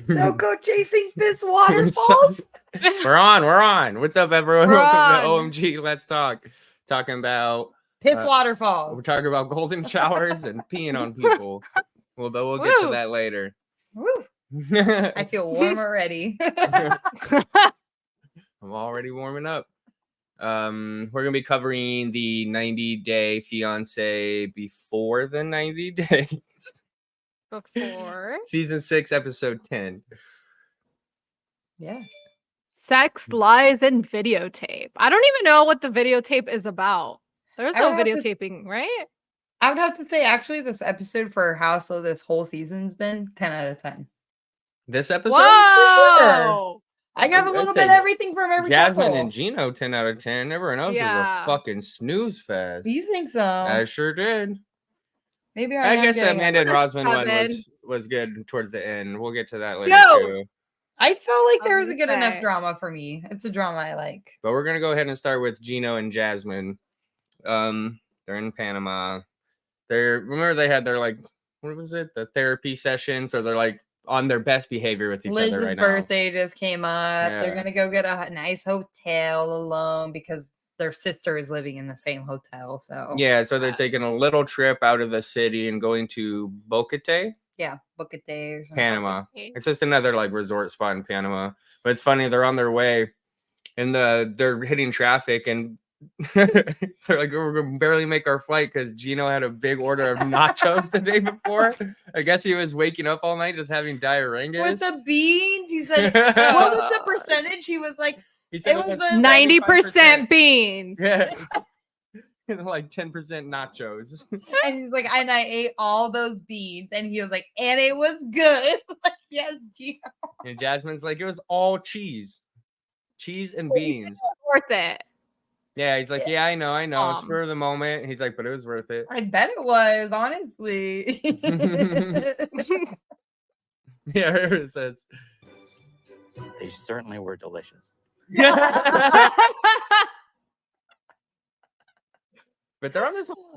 Don't go chasing Fist waterfalls. We're on. What's up, everyone? We're Welcome on. to OMG. Let's talk. Talking about Piss waterfalls. we're talking about golden showers and peeing on people. We'll get to Woo. that later. Woo. I feel warm already. I'm already warming up. We're gonna be covering the 90-day fiancé before the 90 days. Before Season 6, episode 10. Yes. Sex, Lies, and Videotape. I don't even know what the videotape is about. There's I no would have to- videotaping, right? I would have to say, actually, this episode for how slow this whole season's been, 10 out of 10. This episode? Whoa! I got a little bit of think everything from every Jasmine couple. and Gino, 10 out of 10. Everyone else Yeah. was a fucking snooze fest. You think so? I sure did. Maybe I guess getting Amanda and This Razvan one seven. was good towards the end. We'll get to that later Yo! too. I felt like I there was was a gonna good enough say. drama for me. It's a drama I like. But we're gonna go ahead and start with Gino and Jasmine. They're in Panama. Remember they had their what was it? The therapy session. So they're like on their best behavior with each Liz's other right birthday just came up. Yeah. They're gonna go get a nice hotel alone because their sister is living in the same hotel. So now. Yeah, so they're taking a little trip out of the city and going to Bocate, yeah, book a day or something. Panama. It's just another resort spot in Panama. But it's funny, they're on their way and they're hitting traffic and they're like, we're gonna barely make our flight because Gino had a big order of nachos the day before. I guess he was waking up all night just having diarrhea. With the beans, he said, what was the percentage? He was like, He said it was 90% beans. Yeah. Like 10% nachos. and he's like, and I ate all those beans. And he was like, and it was good. Like, yes, Gino. And Jasmine's like, it was all cheese. Cheese and beans. Worth it. Yeah, he's like, yeah, I know. Spur of the moment. He's like, but it was worth it. I bet it was, honestly. Yeah, it says. They certainly were delicious. But they're on this whole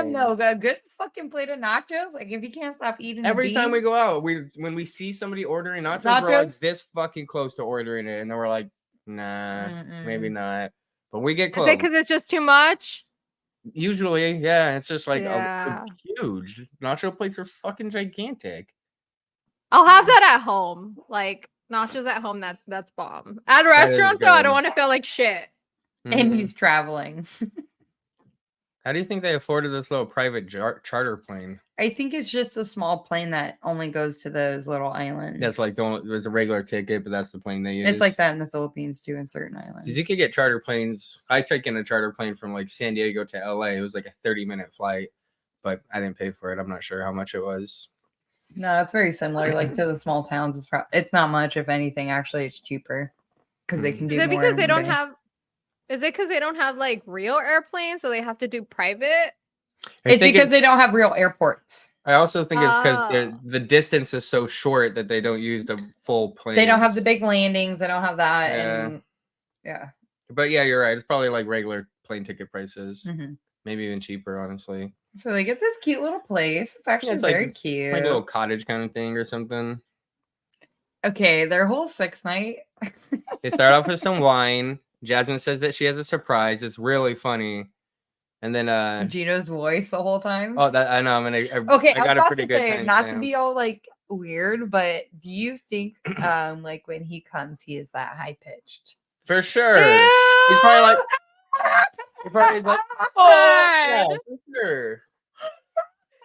No, a good fucking plate of nachos. Like, if you can't stop eating every the time we beans, go out, when we see somebody ordering nachos, we're like Nachos? this fucking close to ordering it, and then we're like, nah, maybe not. But we get Is close. it because it's just too much? Usually, yeah, it's just like Yeah. huge. Nacho plates are fucking gigantic. I'll have that at home. Like nachos at home, that's bomb. At a That is restaurant though, I good. don't want to feel like shit. and Mhm. he's traveling. How do you think they afforded this little private charter plane? I think it's just a small plane that only goes to those little islands. That's like there's a regular ticket, but that's the plane they use. It's like that in the Philippines too, in certain islands. Because you could get charter planes. I took in a charter plane from like San Diego to LA. It was like a 30-minute flight, but I didn't pay for it. I'm not sure how much it was. No, it's very similar. Like to the small towns, it's not much. If anything, actually, it's cheaper because they can do. Is it more because they in don't day. have? Is it because they don't have like real airplanes, so they have to do private? It's because they don't have real airports. I also think it's because Oh. the distance is so short that they don't use the full plane. They don't have the big landings. They don't have that. Yeah. And yeah. But yeah, you're right. It's probably like regular plane ticket prices. Mhm. Maybe even cheaper, honestly. So they get this cute little place. It's actually it's like- very cute. Like a little cottage kind of thing or something. Okay, their whole sex night. They start off with some wine. Jasmine says that she has a surprise. It's really funny. And then Gino's voice the whole time. oh, that I know. Okay, I got a pretty good say, time not to stamp. be all like weird, but do you think like when he comes, he is that high pitched? For sure. He's probably like, he's like, oh, yeah, for sure.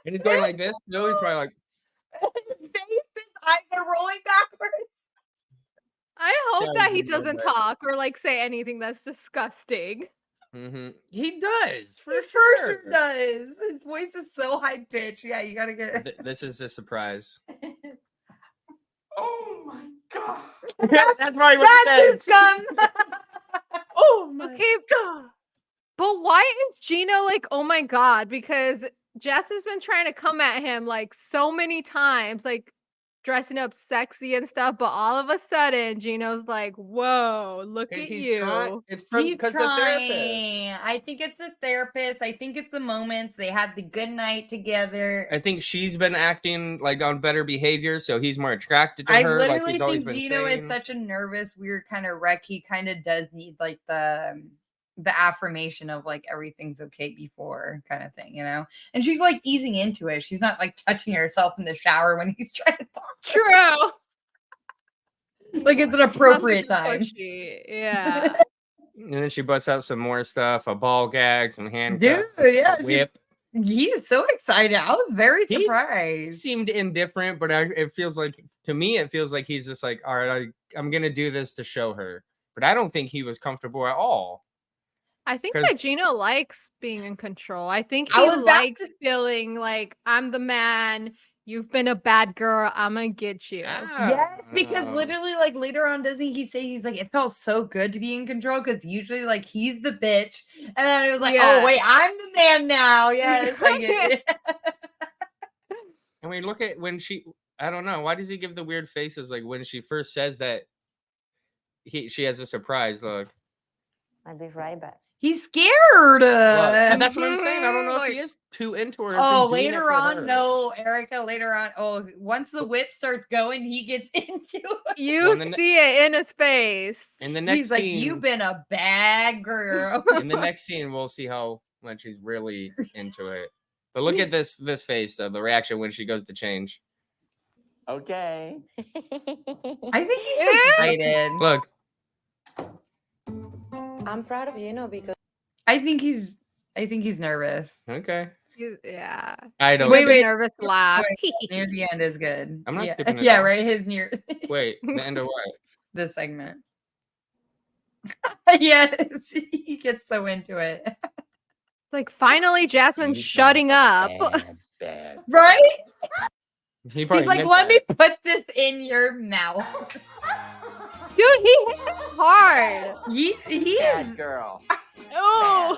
And he's going like this. No, he's probably like, His eyes are rolling backwards. I hope Sounds that he good, doesn't right? talk or like say anything that's disgusting. he does for For sure. sure does. His voice is so high pitched. Yeah, you gotta get. This is a surprise. Oh my god! That's probably what he That's his says. gun. Oh my Okay, god! but why is Gino like, oh my god? Because Jess has been trying to come at him like so many times. Like, dressing up sexy and stuff, but all of a sudden Gino's like, "Whoa, look at you." It's He's because the therapist. trying. I think it's the therapist. I think it's the moments they had the good night together. I think she's been acting like on better behavior, so he's more attracted to I her. Like literally he's always think been Gino is saying. such a nervous, weird kind of wreck. He kind of does need like the affirmation of like everything's okay before kind of thing, you know? And she's like easing into it. She's not like touching herself in the shower when he's trying to talk. True. Like it's an appropriate time. Pushy. Yeah. And then she busts out some more stuff, a ball gag, some handcuffs, Dude, yeah. a whip. He's so excited. I was very He surprised. seemed indifferent, but it feels like, to me, it feels like he's just like, all right, I'm going to do this to show her. But I don't think he was comfortable at all. I think 'Cause- that Gino likes being in control. I think I he was about likes feeling like I'm the man. You've been a bad girl. I'm gonna get you. Yes, because literally, like later on, doesn't he say he's like, it felt so good to be in control? Because usually, like, he's the bitch, and then it was like, Yeah. oh wait, I'm the man now. Yes, I get it. And we look at when she, I don't know, why does he give the weird faces like when she first says that she has a surprise look? I'll be right back. He's scared. Well, that's what I'm saying. I don't know if he Like, is too into her. oh, just doing it later for on, her. no, Erica. Later on, oh, once the whip starts going, he gets into it. You Well, and the see it in his face. In the next He's like, scene, you've been a bad girl. in the next scene, we'll see how much he's really into it. But look at this face of the reaction when she goes to change. Okay. I think he's excited. Look, I'm proud of you, because I think he's nervous. okay. Yeah. I don't. Wait, Wait, nervous laugh. Near the end is good. I'm not yeah, skipping it yeah, off. right. His near Wait, the end of what? this segment. Yes, he gets so into it. Like finally Jasmine's He's shutting up. Bad. Right? He He's probably like, meant let that. me put this in your mouth. Dude, he hits it hard. He is. Bad girl. Oh.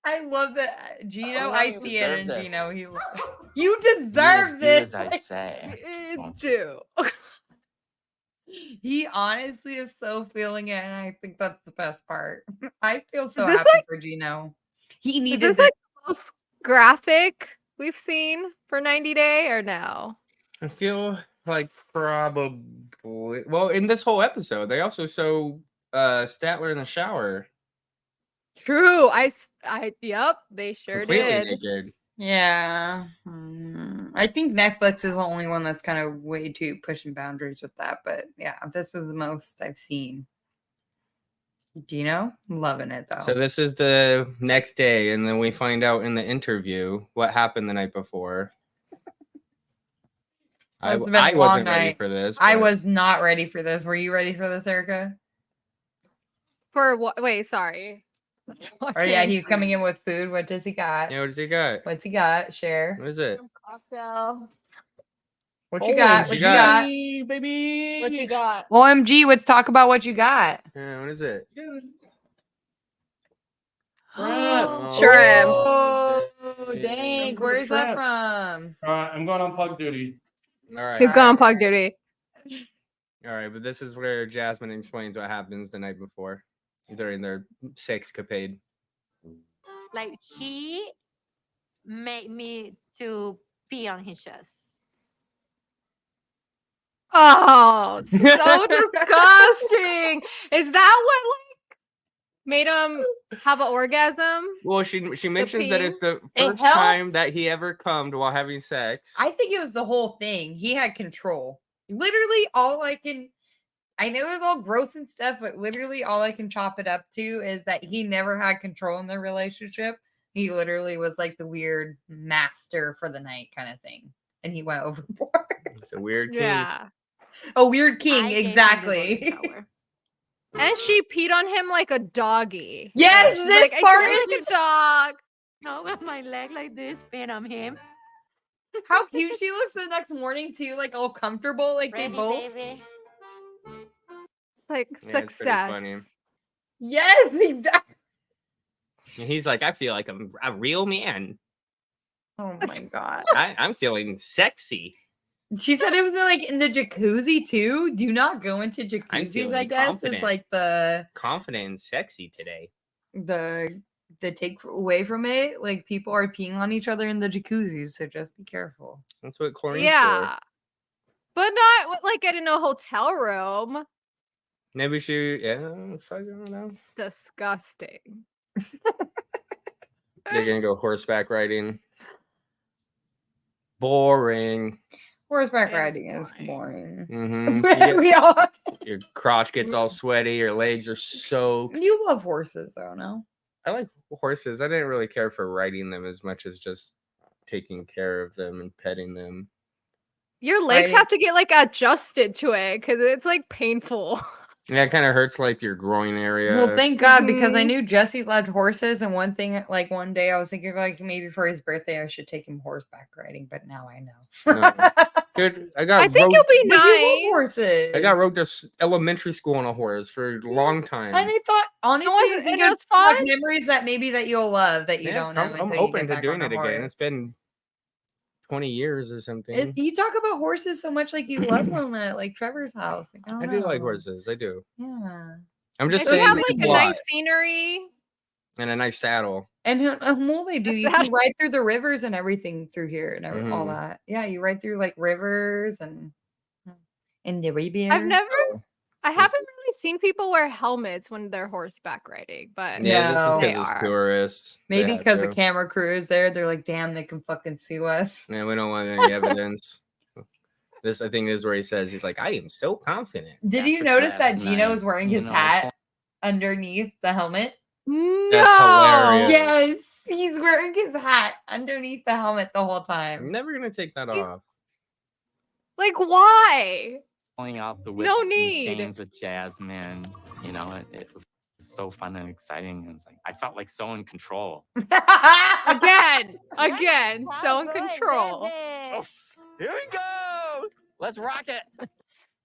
I love that. Gino, Oh, I you see it deserve in this. Gino. You You deserve do this. as I say. Won't Do. He honestly is so feeling it, and I think that's the best part. I feel so this happy for Gino. He Is needed this this. like the most graphic we've seen for 90 Day or no? I feel like probably. Well, in this whole episode, they also show Statler in the shower. True. Yep, they sure Completely did. naked. Yeah. I think Netflix is the only one that's kind of way too pushing boundaries with that. But yeah, this is the most I've seen. Gino, loving it though. So this is the next day, and then we find out in the interview what happened the night before. I Must have been a long wasn't ready night. for this. I but- was not ready for this. Were you ready for this, Erica? For what? Wait, sorry. Or yeah, he's coming in with food. What does he got? Yeah, what does he got? What's he got? Share. What is it? Cocktail. What you got? What you got? baby? What you got? OMG, let's talk about what you got. Yeah, what is it? Shrimp. Oh, dang. dang. Where is that from? I'm going on pug duty. All right. He's gone on pug duty. All right, but this is where Jasmine explains what happens the night before during their sexcapade. like he made me to pee on his chest. Oh, so disgusting. Is that what like made him have an orgasm? Well, she mentions that it's the It first time helps. that he ever cummed while having sex. I think it was the whole thing. He had control. Literally, I know it's all gross and stuff, but literally all I can chop it up to is that he never had control in their relationship. He literally was like the weird master for the night kind of thing. And he went overboard. It's a weird kink. Yeah. A weird king, I gave him the exactly. golden shower. And she peed on him like a doggy. Yes, She's this like, I part feel is like a dog. No, with my leg like this, peeing on him. how cute she looks the next morning too, like all comfortable, like Ready, they both. baby. Like Yeah, it's pretty success. funny. Yes, exactly. And he's like, I feel like I'm a real man. Oh my god. I'm feeling sexy. She said it was like in the jacuzzi too. Do not go into jacuzzis, feeling I guess. confident. It's like the Confident and sexy today. take away from it. Like people are peeing on each other in the jacuzzis, so just be careful. That's what chlorine's Yeah. for. But not like in a hotel room. Maybe she, fuck, I don't know. Disgusting. They're gonna go horseback riding. Boring. Horseback And riding is boring. Mm-hmm. We all Your crotch gets all sweaty. Your legs are soaked. you love horses though, no? I like horses. I didn't really care for riding them as much as just taking care of them and petting them. Your legs Riding- have to get like adjusted to it because it's like painful. Yeah, it kind of hurts like your groin area. Well, thank God, because I Mhm. knew Jesse loved horses, and one thing, like one day, I was thinking like maybe for his birthday I should take him horseback riding, but now I know. No. Dude, I got I think rode, it'll be But you love nice. horses. I got rode to elementary school on a horse for a long time. And I thought, honestly, was- I think and it was it's like fun? memories that maybe that you'll love that you Yeah, don't know. I'm until you open get to back doing on it a again. horse. It's been 20 years or something. You talk about horses so much, like you love them at like Trevor's house. Like, I don't I do like know. horses. I do. Yeah. I'm just If you saying have it's like a a lot. nice scenery. And a nice saddle. And well, they do. You That- can ride through the rivers and everything through here and all Mhm. that. Yeah, you ride through like rivers and the Arabian. I've never Oh, I haven't really seen people wear helmets when they're horseback riding, but Yeah, No. this They is because are. it's tourists. They Maybe have because to. the camera crew is there. They're like, damn, they can fucking sue us. Yeah, we don't want any evidence. This, I think, is where he says, he's like, I am so confident. Did you After notice that last Gino night, is wearing you his know, hat underneath the helmet? no. hilarious. Yes, he's wearing his hat underneath the helmet the whole I'm time. never going to take that You- off. Like why? pulling out the No whips and need. chains with Jasmine. You know, it was so fun and exciting. And it's like I felt like so in control. Again, Yeah, so in good, control. baby. Here we go. Let's rock it.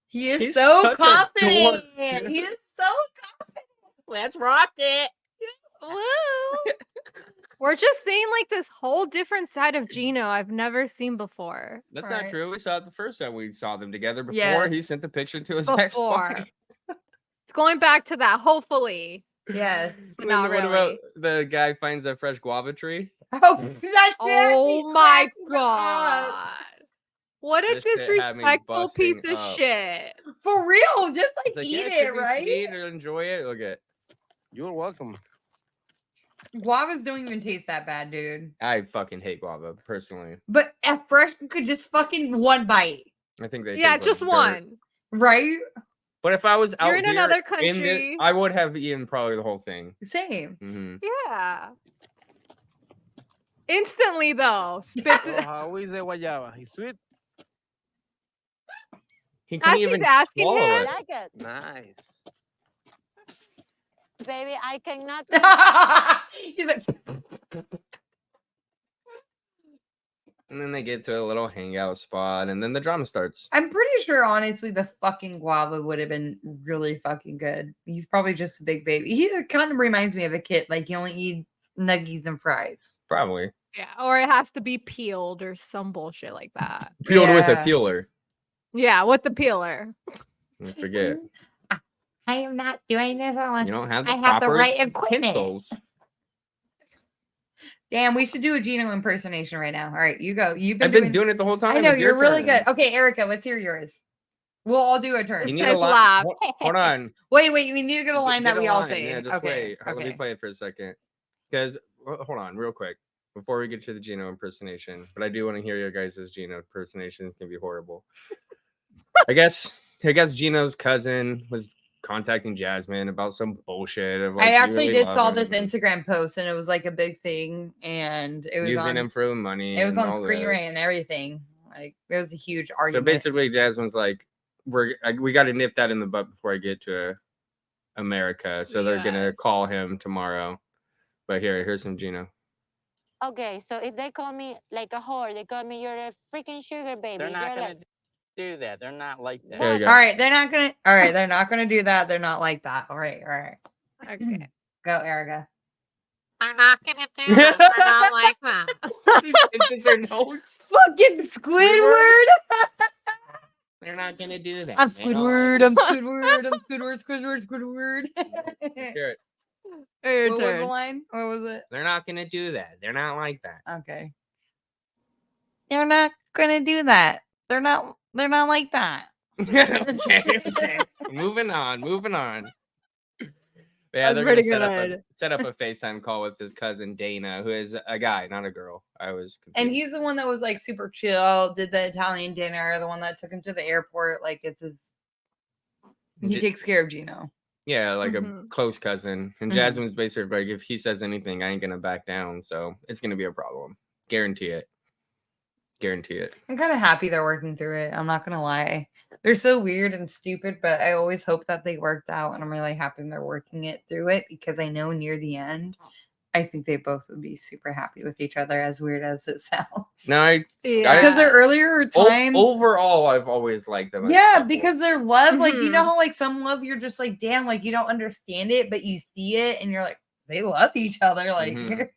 He is He's so such a confident. dork. He is so confident. Let's rock it. Woo. We're just seeing like this whole different side of Gino I've never seen before. That's Right. not true. We saw it the first time we saw them together before Yes. he sent the picture to his Before. ex-wife. It's going back to that, hopefully. Yes. But Then not what about really. the guy finds a fresh guava tree? Oh, that's Oh my god. What a This shit had me disrespectful piece busting of up. shit. For real. Just like It's like, eat yeah, it, could be right? sweet or enjoy it. Look at. You're welcome. Guavas don't even taste that bad, dude. I fucking hate guava personally. But at fresh could just fucking one bite, I think they Yeah, taste like just dirt. one. right? But if I was out You're in here another this, country. I would have eaten probably the whole thing. Same. Hmm Yeah. Instantly though. Spits Oh, how is the guayaba? Is sweet? He As couldn't he's even asking swallow him? it. Like it, Nice. baby. I cannot. He's like, And then they get to a little hangout spot, and then the drama starts. I'm pretty sure, honestly, the fucking guava would have been really fucking good. He's probably just a big baby. He kind of reminds me of a kid. Like he only eats nuggies and fries. Probably Yeah, or it has to be peeled or some bullshit like that. peeled with a Yeah. peeler. Yeah, with the peeler. I forget. I am not doing this unless You don't have the I have the proper right equipment. utensils. Damn, we should do a Gino impersonation right now. All right, you go. You've been, I've been doing it the whole time. I know It's your you're really turn. good. Okay, Erica, let's hear yours. We'll all do a turn. You It need says a line. laugh. Hold on. Wait, we need to get a line Get that a we all line. say. Yeah, just okay. wait. Let me Okay. play it for a second. Because hold on, real quick, before we get to the Gino impersonation. But I do want to hear your guys' Gino impersonation. It can be horrible. I guess Gino's cousin was contacting Jasmine about some bullshit. Of, like, I you actually really did love saw him this and Instagram post and it was like a big thing and it was using on him for the money. it was and on all screen that. rant and everything. Like it was a huge So argument. basically, Jasmine's like, we got to nip that in the butt before I get to America. So they're gonna Yes. call him tomorrow. But here's some Gino. Okay, so if they call me like a whore, they call me you're a freaking sugar baby. They're not You're gonna like, do that. They're not like that. There you go. All right, they're not gonna do that. They're not like that. All right. Okay. Go, Erica. They're not gonna do that. They're not like that. He pinches her nose. Fucking Squidward. They're not gonna do that. I'm They don't Squidward. like I'm Squidward. I'm Squidward. Squidward. Squidward. Hear it. Your What was the turn. line? What was it? They're not gonna do that. They're not like that. Okay. They're not gonna do that. They're not like that. Okay. Moving on. Yeah, That's they're pretty gonna good. set up a FaceTime call with his cousin Dana, who is a guy, not a girl. I was confused. And he's the one that was like super chill, did the Italian dinner, the one that took him to the airport. Like it's his he J- takes care of Gino. yeah, like a Mhm. close cousin. And Mhm. Jasmine's basically like, if he says anything, I ain't gonna back down. So it's gonna be a problem. Guarantee it. I'm kind of happy they're working through it. I'm not gonna lie. They're so weird and stupid, but I always hope that they worked out, and I'm really happy they're working it through it because I know near the end, I think they both would be super happy with each other, as weird as it sounds. No, Yeah. Because their earlier times, overall, I've always liked them. as a yeah, couple. because their love, like you know Mhm. how like some love you're just like, damn, like you don't understand it, but you see it, and you're like, they love each other, like. Mhm.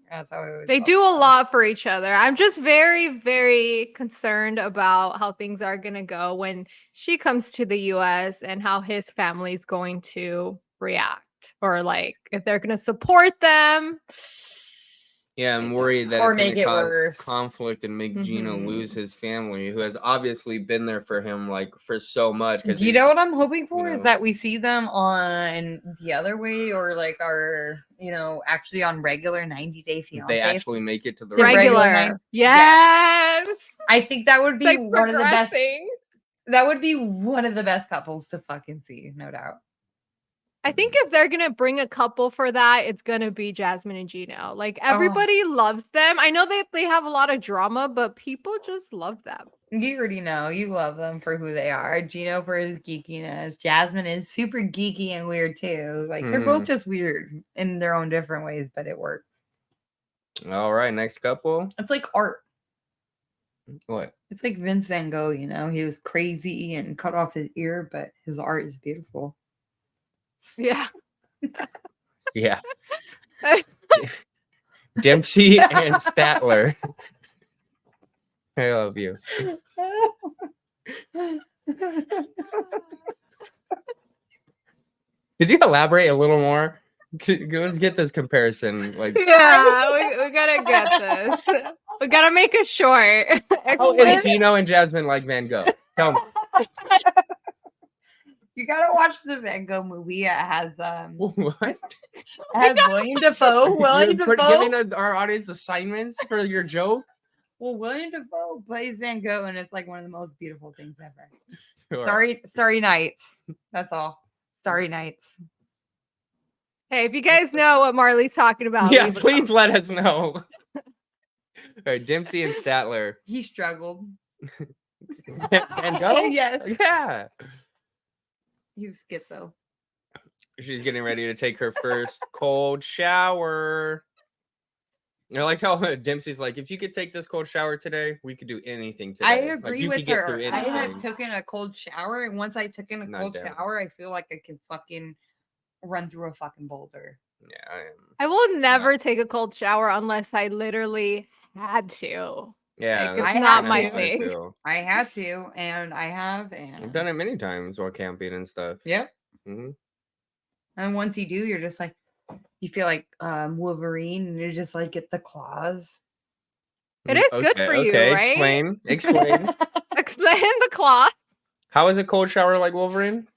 That's how I always They felt do a about them. lot for each other. I'm just very, very concerned about how things are going to go when she comes to the US and how his family's going to react, or like if they're going to support them. Yeah, I I'm don't worried that Or it's going make to it cause worse. conflict and make Gino Mhm. lose his family, who has obviously been there for him like for so much. Do you know what I'm hoping for? know- Is that we see them on the other way, or like our, actually on regular 90-day fiance. they actually make it to the The right. regular Regular. nine- Yes. I think that would It's be like one of the best. progressing. That would be one of the best couples to fucking see, no doubt. I think if they're gonna bring a couple for that, it's gonna be Jasmine and Gino. Like everybody loves them. I know they have a lot of drama, but people just love them. You already know you love them for who they are. Gino for his geekiness. Jasmine is super geeky and weird too. Like they're both just weird in their own different ways, but it works. All right, next couple. It's like art. What? It's like Vince Van Gogh, he was crazy and cut off his ear, but his art is beautiful. Yeah. Yeah. Dempsey and Statler. I love you. Could you elaborate a little more? Let's get this comparison. Like, Yeah, we gotta get this. We gotta make it short. how Explain. is Gino and Jasmine like Van Gogh? Tell me. You gotta watch the Van Gogh movie. It has What? it has William Dafoe. William You're Dafoe. giving our audience assignments for your joke? Well, William Dafoe plays Van Gogh, and it's like one of the most beautiful things ever. Sure. Starry nights. That's all. Starry nights. Hey, if you guys know what Marley's talking about, Yeah, leave a please let us know. All right, Dempsey and Statler. He struggled. Van Gogh? Yes. Yeah. He was schizo. She's getting ready to take her first cold shower. You know, like how Dempsey's like, if you could take this cold shower today, we could do anything today. I Like, agree you with could get her. through I have anything. taken a cold shower, and once I took in a Not cold down. shower, I feel like I can fucking run through a fucking boulder. Yeah, I am. I will never take a cold shower unless I literally had to. Yeah, Like, that's it's I not had my to. how I thing. feel. I had to, and I have, and I've done it many times while camping and stuff. Yep. hmm And once you do, you're just like, you feel like Wolverine, and you just like get the claws. It is good for you, okay, right? Explain. Explain the cloth. How is a cold shower like Wolverine?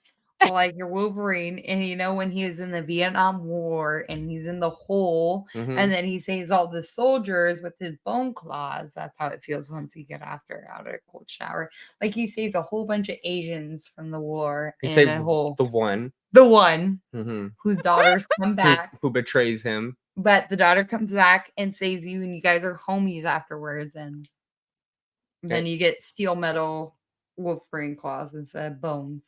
Well, like you're Wolverine, and when he was in the Vietnam War and he's in the hole, Mhm. and then he saves all the soldiers with his bone claws. That's how it feels once you get out of a cold shower. Like he saved a whole bunch of Asians from the war He in saved a hole. the one The one mhm, whose daughters come back, who betrays him. but the daughter comes back and saves you, and you guys are homies afterwards, and then you get steel metal Wolverine claws instead of bones.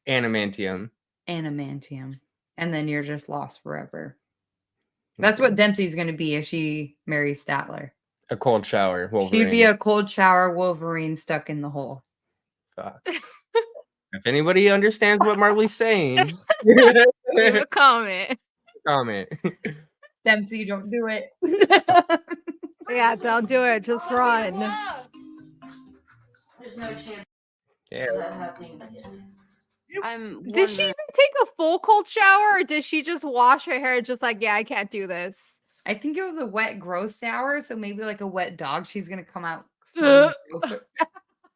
Adamantium. Adamantium, and then you're just lost forever. That's what Dempsey's going to be if she marries Statler. A cold shower. Wolverine. She'd be a cold shower Wolverine stuck in the hole. Fuck. If anybody understands what Marley's saying, Leave a comment. comment. Dempsey, don't do it. Yeah, don't do it. Just run. There's no chance Yeah. of that happening again. I'm Did she wondering. even take a full cold shower or did she just wash her hair just like, yeah, I can't do this? I think it was a wet, gross shower. So maybe like a wet dog, she's gonna come out smelling gross.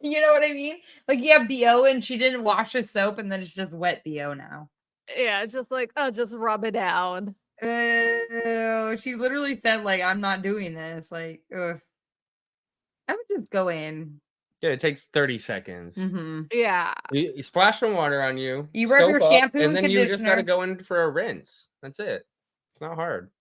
You know what I mean? Like you have BO and she didn't wash the soap, and then it's just wet BO now. Yeah, just like, oh, just rub it down. She literally said, like, I'm not doing this. Like, ugh. I would just go in. Yeah, it takes 30 seconds. Mm-hmm. Yeah. You splash some water on you. You rub your soap up, shampoo and and then you just got to conditioner. go in for a rinse. That's it. It's not hard.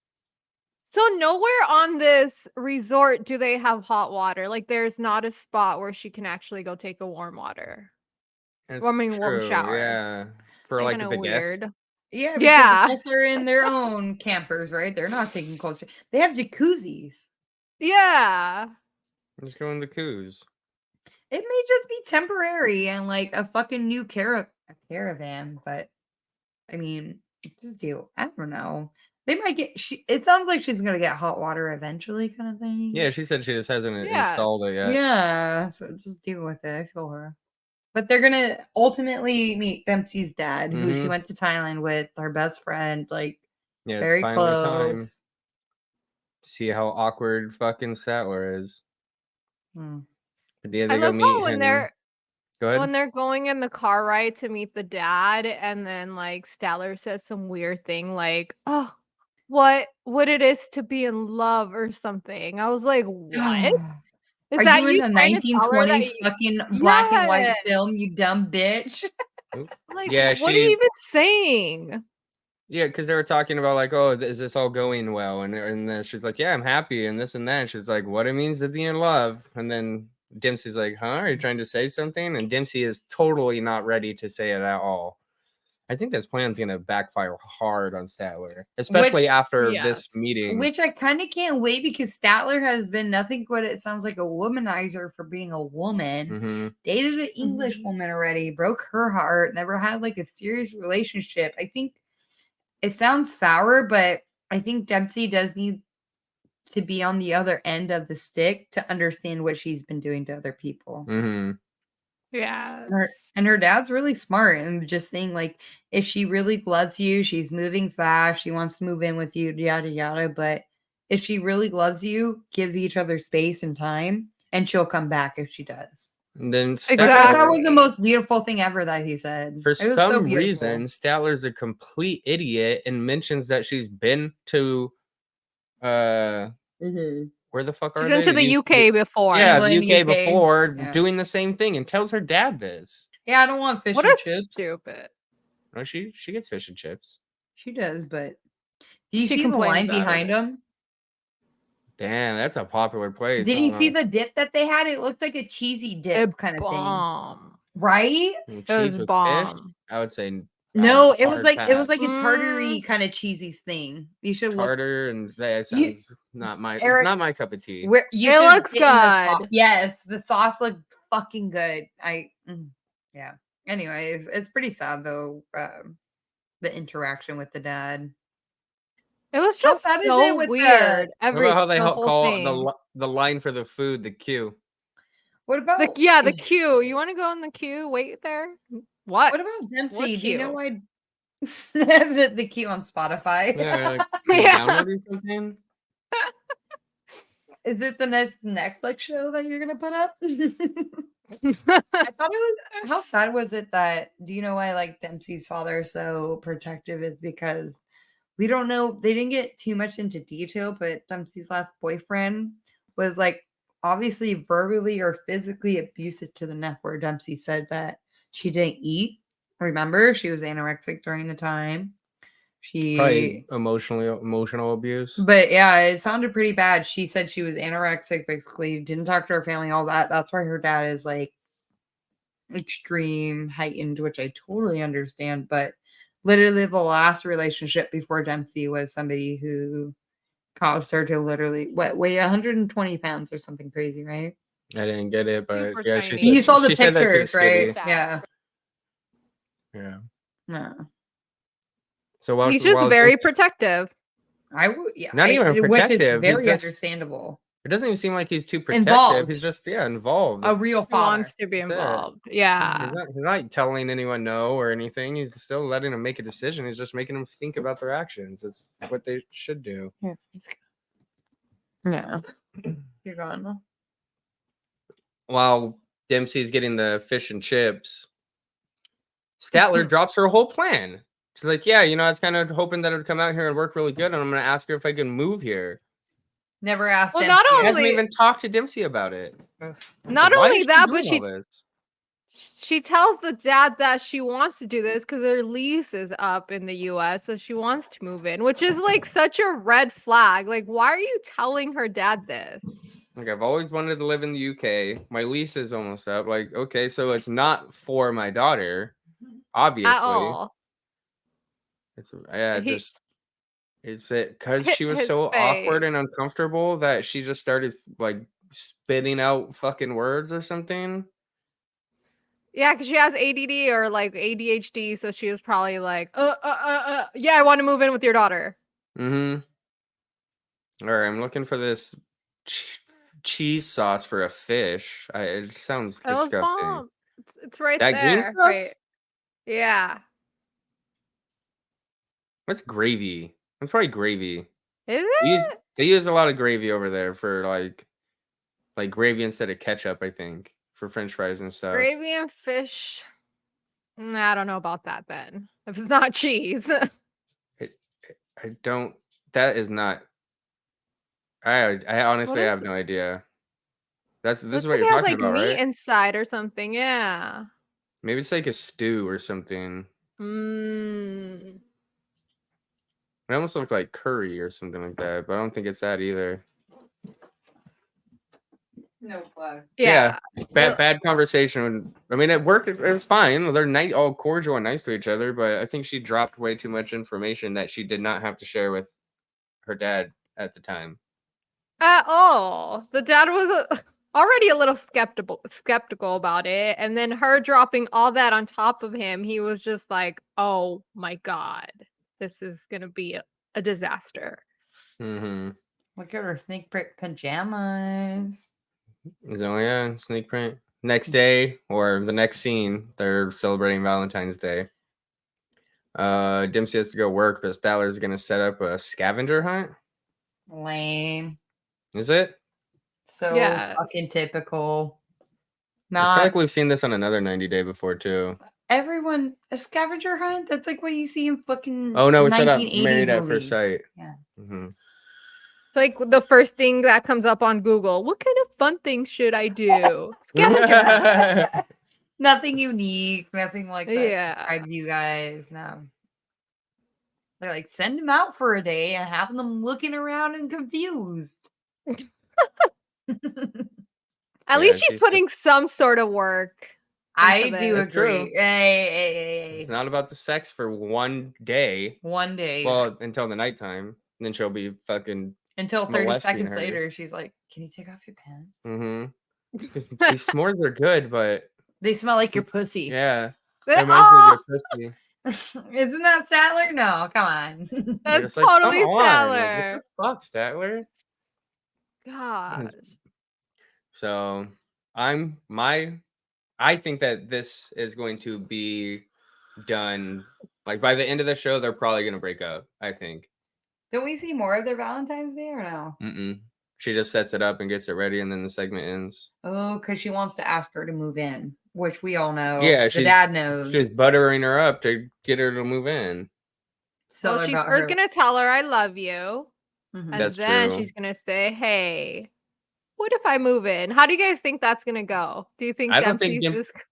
So nowhere on this resort do they have hot water. Like there's not a spot where she can actually go take a warm water. That's Warm true. shower. Yeah, for like Kinda the guests. weird. Yeah, because Yeah. the guests are in their own campers, right? They're not taking cold showers. They have jacuzzis. Yeah. Just go in the coos. It may just be temporary and like a fucking new caravan, but I mean, just do. I don't know. They might get. It sounds like she's gonna get hot water eventually, kind of thing. Yeah, she said she just hasn't installed it yet. Yeah. So just deal with it. I feel her. But they're gonna ultimately meet Dempsey's dad, who she Mhm. went to Thailand with, her best friend, like Yeah, it's very finally close. time. See how awkward fucking Statler is. Hmm. But yeah, I they go love meet how when him. they're Go ahead. when they're going in the car ride to meet the dad, and then like Statler says some weird thing like, "Oh, what it is to be in love or something." I was like, "What? Is Are that you in you a trying to tell her that 1920s you-" fucking black and white Yeah. film, you dumb bitch? Like, Yeah, what are you she. even saying? Yeah, because they were talking about like, oh, is this all going well? And then she's like, yeah, I'm happy, and this and that. And she's like, what it means to be in love. And then Dempsey's like, huh? Are you trying to say something? And Dempsey is totally not ready to say it at all. I think this plan's gonna backfire hard on Statler, especially Which- after yes. this meeting. Which I kind of can't wait, because Statler has been nothing but, it sounds like, a womanizer for being a woman. Mhm. Dated an English woman already, broke her heart, never had like a serious relationship. I think it sounds sour, but I think Dempsey does need to be on the other end of the stick to understand what she's been doing to other people. Mhm. Yeah. And her dad's really smart, and just saying, like, if she really loves you, she's moving fast, she wants to move in with you, yada yada. But if she really loves you, give each other space and time, and she'll come back if she does. And then Which I thought Statler, was the most beautiful thing ever that he said. for It was so some beautiful. reason, Statler's a complete idiot and mentions that she's been to where the fuck She's are been they? to the UK before. Yeah, England, the UK UK. before, Yeah. doing the same thing, and tells her dad this. Yeah, I don't want fish What and a chips. stupid. No, she gets fish and chips. She does, but do you She see the complained line about behind it. him? Damn, that's a popular place. Did you see huh? the dip that they had? It looked like a cheesy dip A kind of thing, bomb. right? And It cheese was with fish? bomb. I would say No, it was hard like pass. a tartary kind of cheesy thing. You should look. Tartar, and that You- sounds not my Eric, not my cup of tea. Where you It should looks get in the sauce. good. Yes, the sauce looked fucking good. Yeah. Anyways, it's pretty sad though. The interaction with the dad. It was How just sad is it so with the- weird. What about how they the whole call thing. the line for the food the queue? What about The queue. You want to go in the queue? Wait there. What? What about Dempsey? Do you know queue? why the queue on Spotify? Yeah, like, can you Yeah. download something? Is it the next Netflix show that you're gonna put up? I thought it was. How sad was it that? Do you know why like Dempsey's father is so protective? Is because we don't know. They didn't get too much into detail, but Dempsey's last boyfriend was like obviously verbally or physically abusive to the neck. Where Dempsey said that she didn't eat. Remember, she was anorexic during the time. Probably emotional abuse. But yeah, it sounded pretty bad. She said she was anorexic, basically, didn't talk to her family, all that. That's why her dad is like extreme heightened, which I totally understand. But literally, the last relationship before Dempsey was somebody who caused her to literally weigh 120 pounds or something crazy, right? I didn't get it, but Super yeah, tiny. she said, You saw the she said that pictures, she's skinny. right? Yeah. Yeah. No. So while He's just while very Dempsey- protective. I would, yeah, Not even which is protective, he's very just- understandable. it doesn't even seem like he's too protective. Involved. He's just involved. A real He father. wants to be That's it. involved. Yeah. He's not telling anyone no or anything. He's still letting them make a decision. He's just making them think about their actions. That's what they should do. Yeah. Yeah. You're gone now. While Dempsey's getting the fish and chips, Statler drops her whole plan. She's like, yeah, you know, I was kind of hoping that it would come out here and work really good. And I'm going to ask her if I can move here. Never asked Well, him. not She only- hasn't even talked to Dempsey about it. Not Why only is that, doing but all this? she tells the dad that she wants to do this because her lease is up in the US, so she wants to move in, which is like such a red flag. Like, why are you telling her dad this? Like, I've always wanted to live in the UK. My lease is almost up. Like, okay, so it's not for my daughter, obviously. At all. It's He- is it because she was His so awkward and face. uncomfortable that she just started like spitting out fucking words or something? Yeah, because she has ADD or like ADHD, so she was probably like, yeah, I want to move in with your daughter. Mm-hmm. All right, I'm looking for this cheese sauce for a fish. It sounds That was disgusting. bomb. It's right That green there. stuff? Right. Yeah. What's gravy? That's probably gravy. Is They use, it? they use a lot of gravy over there for like gravy instead of ketchup, I think, for French fries and stuff. Gravy and fish. I don't know about that then. If it's not cheese. I don't. That is not. I honestly is have no idea. This Looks is what like you're it has talking like about, meat right? inside or something. Yeah. Maybe it's like a stew or something. Mmm. It almost looks like curry or something like that, but I don't think it's that either. No plug. Yeah. Bad conversation. I mean, it worked. It was fine. They're all cordial and nice to each other, but I think she dropped way too much information that she did not have to share with her dad at the time. At all. The dad was already a little skeptical about it, and then her dropping all that on top of him, he was just like, "Oh my god, this is gonna be a disaster." Mm-hmm. Look at her snake print pajamas. So yeah, sneak print. Next day or the next scene, they're celebrating Valentine's Day. Dempsey has to go work, but Statler's gonna set up a scavenger hunt. Lame. Is it? So Yes. fucking typical. I feel Not like we've seen this on another 90 Day before too. everyone a scavenger hunt. That's like what you see in fucking Oh no, we set up 1980 Married at movies. First Sight. Yeah. Mm-hmm. It's like the first thing that comes up on Google. What kind of fun things should I do? Scavenger hunt. Nothing unique. Nothing like that Yeah. describes you guys. No. They're like, send them out for a day and have them looking around and confused. At least she's putting some sort of work. I into do this. That's true. agree. Hey. It's not about the sex for one day. One day. Well, until the nighttime. And then she'll be fucking. Until 30 molesting seconds her. later, she's like, can you take off your pants? Mm-hmm. These s'mores are good, but They smell like your pussy. yeah. It reminds me of your pussy. Isn't that Statler? No, come on. You're That's just like, come totally on, like, Statler. what the fuck, Statler? Gosh. So I think that this is going to be done. Like by the end of the show, they're probably gonna break up. I think. Don't we see more of their Valentine's Day or no? Mm-mm. She just sets it up and gets it ready, and then the segment ends. Oh, because she wants to ask her to move in, which we all know. Yeah, the dad knows. She's buttering her up to get her to move in. So Well, she's first gonna tell her I love you. Mhm. And That's then true. she's gonna say, "Hey, what if I move in?" How do you guys think that's gonna go? Do you think I don't think Dempsey's just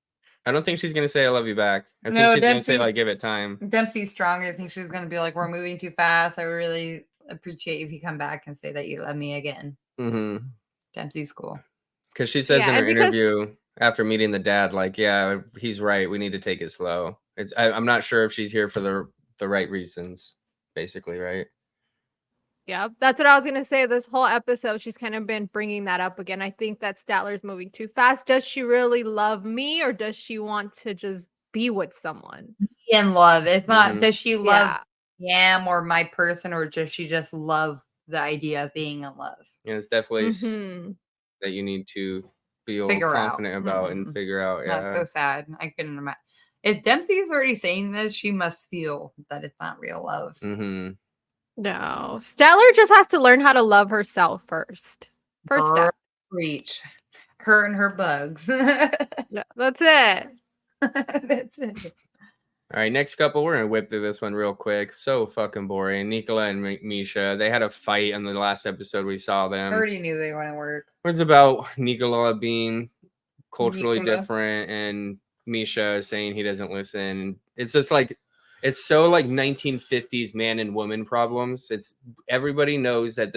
I don't think she's gonna say I love you back. I think No, she's gonna say Dempsey's- like give it time. Dempsey's strong. I think she's gonna be like, "We're moving too fast. I would really appreciate if you come back and say that you love me again." Mm-hmm. Dempsey's cool. Because she says Yeah, in her and because- interview after meeting the dad, like, yeah, he's right. We need to take it slow. I'm not sure if she's here for the right reasons, basically, right? Yeah, that's what I was gonna say. This whole episode, she's kind of been bringing that up again. I think that Statler's moving too fast. Does she really love me, or does she want to just be with someone? In love. It's not. Mhm. Does she love Yeah, am or my person, or just she just love the idea of being in love. It's definitely Mhm. that you need to feel Figure out. confident about and figure out. That's Yeah. so sad. I couldn't imagine. If Dempsey is already saying this, she must feel that it's not real love. Mm-hmm. No. Statler just has to learn how to love herself first. First Girl, step. preach. Her and her bugs. Yeah, that's it. That's it. All right, next couple. We're gonna whip through this one real quick. So fucking boring. Nicola and Meisha. They had a fight in the last episode. We saw I them. already knew they wouldn't work. It was about Nicola being culturally Nicola. different and Meisha saying he doesn't listen. It's just like it's so like 1950s man and woman problems. It's everybody knows that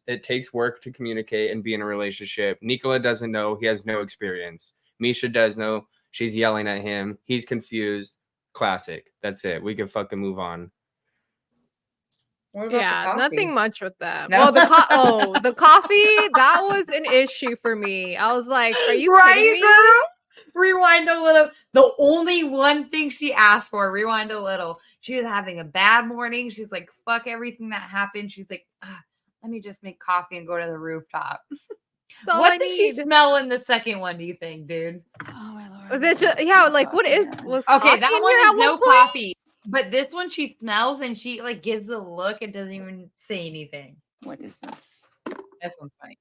it takes work to communicate and be in a relationship. Nicola doesn't know, he has no experience. Meisha does know, she's yelling at him, he's confused. Classic. That's it. We can fucking move on. What about the Yeah, coffee? nothing much with that. No. Well, the coffee, that was an issue for me. I was like, are you kidding me? girl? Rewind a little. The only one thing she asked for, rewind a little. She was having a bad morning. She's like, fuck everything that happened. She's like, let me just make coffee and go to the rooftop. That's all What I did she need. smell in the second one, do you think, dude? Oh my lord. Was it just, yeah, like, what was Okay, coffee that in one here is at no one point? coffee. But this one she smells and she like gives a look and doesn't even say anything. What is this? This one's funny.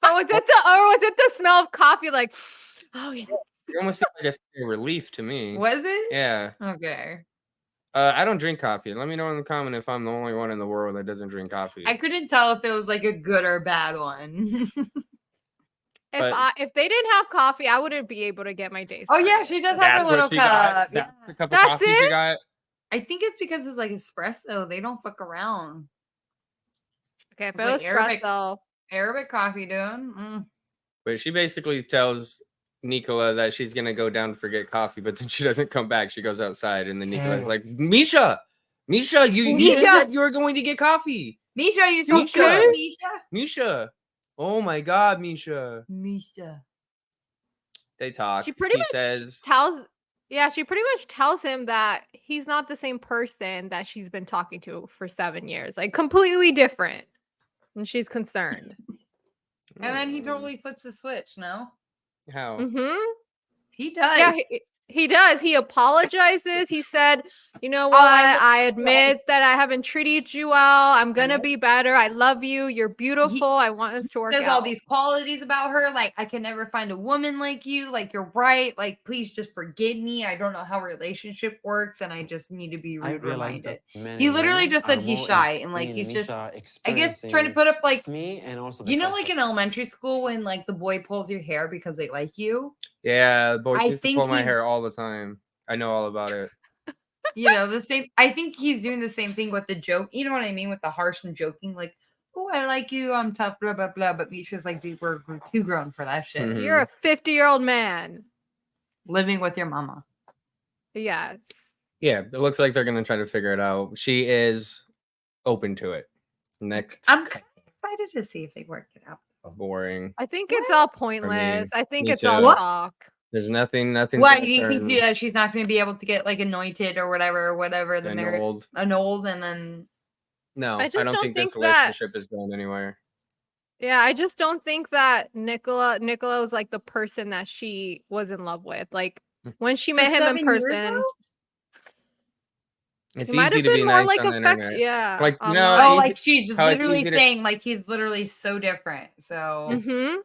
Or was it the smell of coffee? Like, oh yeah. It almost seemed like a relief to me. Was it? Yeah. Okay. I don't drink coffee. Let me know in the comment if I'm the only one in the world that doesn't drink coffee. I couldn't tell if it was like a good or bad one. If they didn't have coffee, I wouldn't be able to get my day Oh started. yeah, she does have That's her little what she got. cup. Yeah. That's the cup of That's coffee she it? got. I think it's because it's like espresso. They don't fuck around. Okay, if It's it like was Arabic- espresso. Arabic coffee, dude. Mm. But she basically tells Nicola that she's gonna go down to get coffee, but then she doesn't come back. She goes outside, and then Nicola's like, Meisha, you said you were going to get coffee. Misha, you so Misha. good, Misha. Meisha. Oh my God, Meisha. Misha. They talk. She pretty He much says, she pretty much tells him that he's not the same person that she's been talking to for 7 years. Like completely different. And she's concerned. And then he totally flips the switch, no? How? Mm-hmm. He does. Yeah, he does. He apologizes. He said, you know Oh, what? I I admit that I haven't treated you well. I'm gonna be better. I love you. You're beautiful. I want us to work There's out. all these qualities about her. Like, I can never find a woman like you. Like, you're right. Like, please just forgive me. I don't know how relationship works, and I just need to be reminded. He literally just said he's shy, and like he's just, I guess, trying to put up like, you know, like in elementary school when like the boy pulls your hair because they like you. Yeah, the boys I used to think pull my he's- hair all the time. I know all about it. You know, the same. I think he's doing the same thing with the joke. You know what I mean? With the harsh and joking, like, oh, I like you. I'm tough, blah, blah, blah. But Misha's like, dude, we're too grown for that shit. Mhm. You're a 50-year-old man. Living with your mama. Yes. Yeah, it looks like they're gonna try to figure it out. She is open to it. Next, I'm kind of excited to see if they work it out. boring. I think it's all pointless. I think me it's all too. What? talk. There's nothing. Why do you think she's not going to be able to get like anointed or whatever the marriage annulled, and then No, I I just don't don't think this think that- relationship is going anywhere. Yeah, I just don't think that Nicola was like the person that she was in love with. Like when she met him in 7 years, person, though? It's he might easy have to be been more nice like on the affection. internet. Yeah. Like, you know, online. Oh, like she's how it's literally easy to- saying like he's literally so different. So Mhm.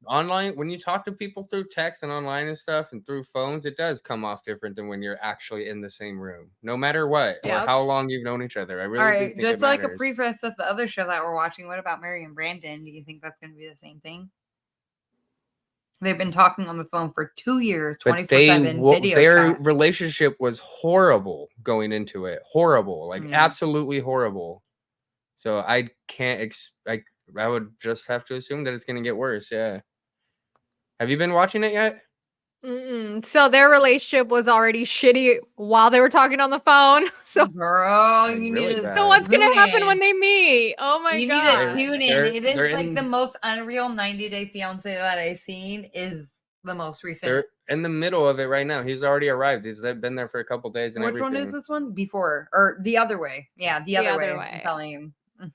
Online, when you talk to people through text and online and stuff and through phones, it does come off different than when you're actually in the same room, no matter what or Yep. how long you've known each other. I really all do right, think just it like a matters. preface of the other show that we're watching. What about Mary and Brandon? Do you think that's going to be the same thing? They've been talking on the phone for 2 years, But 24/7 video their chat. relationship was horrible going into it. Horrible, like Yeah. absolutely horrible. So I can't I would just have to assume that it's going to get worse. Yeah. Have you been watching it yet? Mm-mm. So their relationship was already shitty while they were talking on the phone. So Girl, Like, you really need to bad. so what's gonna tune happen in. when they meet? Oh my You god. need to tune in. They're- It is they're like in- the most unreal 90 Day Fiance that I've seen is the most recent. in the middle of it right now. He's already arrived. He's been there for a couple days and Which everything. one is this one? Before or the other way? Yeah, the other way. I'm telling you. All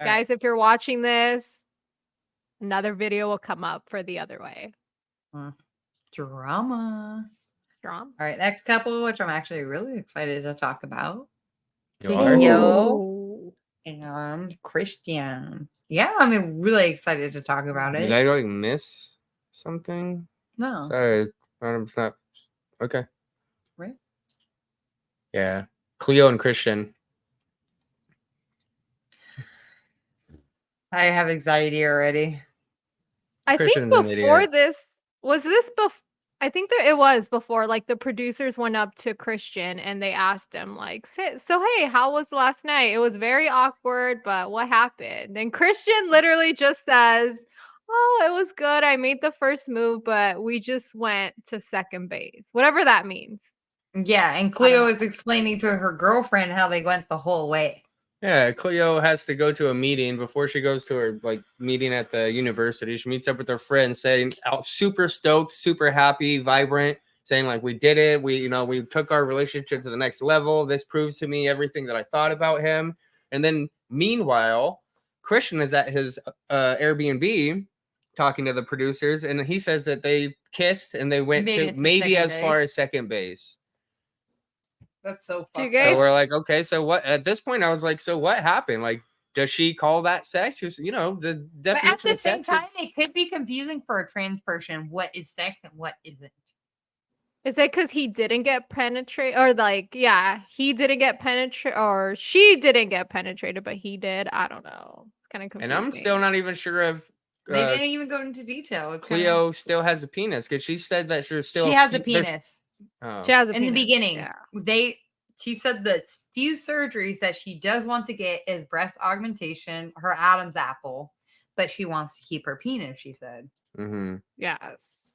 right. Guys, if you're watching this, another video will come up for the other way. Drama. Drama. All right, next couple, which I'm actually really excited to talk about. You are? Cleo Ooh. and Christian. Yeah, I'm really excited to talk about Did it. I like miss something? No. Sorry, it's not. Okay. Right? Yeah, Cleo and Christian. I have anxiety already. I Christian's think an before idiot. this was this before. I think it was before, like the producers went up to Christian and they asked him, like, so hey, how was last night? It was very awkward, but what happened? And Christian literally just says, oh, it was good. I made the first move, but we just went to second base, whatever that means. Yeah, and I Cleo don't is explaining to her girlfriend how they went the whole way. Yeah, Cleo has to go to a meeting before she goes to her meeting at the university. She meets up with her friends, saying out super stoked, super happy, vibrant, saying like we did it. We took our relationship to the next level. This proves to me everything that I thought about him. And then meanwhile, Christian is at his Airbnb talking to the producers, and he says that they kissed and they went Made to it to maybe second as far base. as second base. That's so Do you fucked up. guys- So we're like, okay, so what? At this point, I was like, so what happened? Like, does she call that sex? Because the But at definition the of same sex. time, it could be confusing for a trans person what is sex and what isn't. Is it because he didn't get penetrated, or like, yeah, he didn't get penetrated, or she didn't get penetrated, but he did? I don't know. It's kind of And confusing. I'm still not even sure if They didn't even go into detail. It's Cleo still has a penis because she said that she's still. she has a there's- penis. Oh. She has a In the penis, beginning, yeah. she said the few surgeries that she does want to get is breast augmentation, her Adam's apple, but she wants to keep her penis, she said. Mm-hmm. Yes.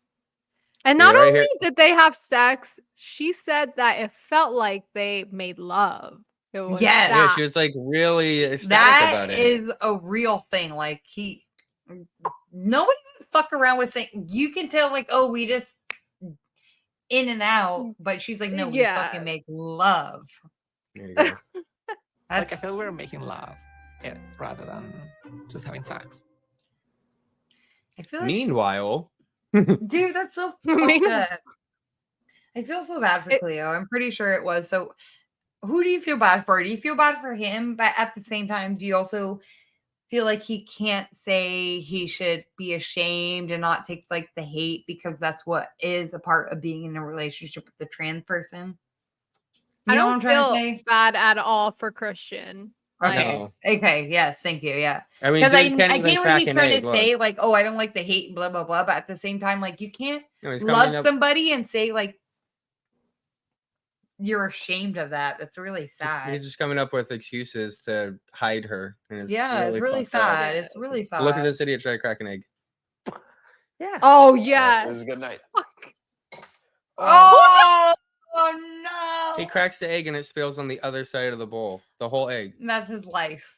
And Yeah, not right only here- did they have sex, she said that it felt like they made love. It was Yes. Yeah, that. she was like really ecstatic That about it. is a real thing. Like nobody would fuck around with saying, you can tell like, oh, we just in and out, but she's like, no, we fucking Yes. make love. There you go. Like I feel we were making love rather than just having sex. I feel like Meanwhile, dude, that's so fucked Meanwhile- up. I feel so bad for It- Cleo. I'm pretty sure it was. So who do you feel bad for? Do you feel bad for him? But at the same time, do you also feel like he can't say he should be ashamed and not take like the hate because that's what is a part of being in a relationship with the trans person? I You know what don't I'm trying to feel say? bad at all for Christian. Okay. Like, No. Okay. Yes. Thank you. Yeah. I mean, Because I dude can't get even what crack he's an trying egg. to Look. say, like, oh, I don't like the hate, blah blah blah. But at the same time, like, you can't No, he's love coming up. somebody and say like you're ashamed of that. That's really sad. He's just coming up with excuses to hide her. And Yeah, it's really fucked up. sad. It's really sad. Look at this idiot try to crack an egg. Yeah. oh It yeah. was a good night. Fuck. Oh, He no. cracks the egg and it spills on the other side of the bowl. The whole egg. That's his life.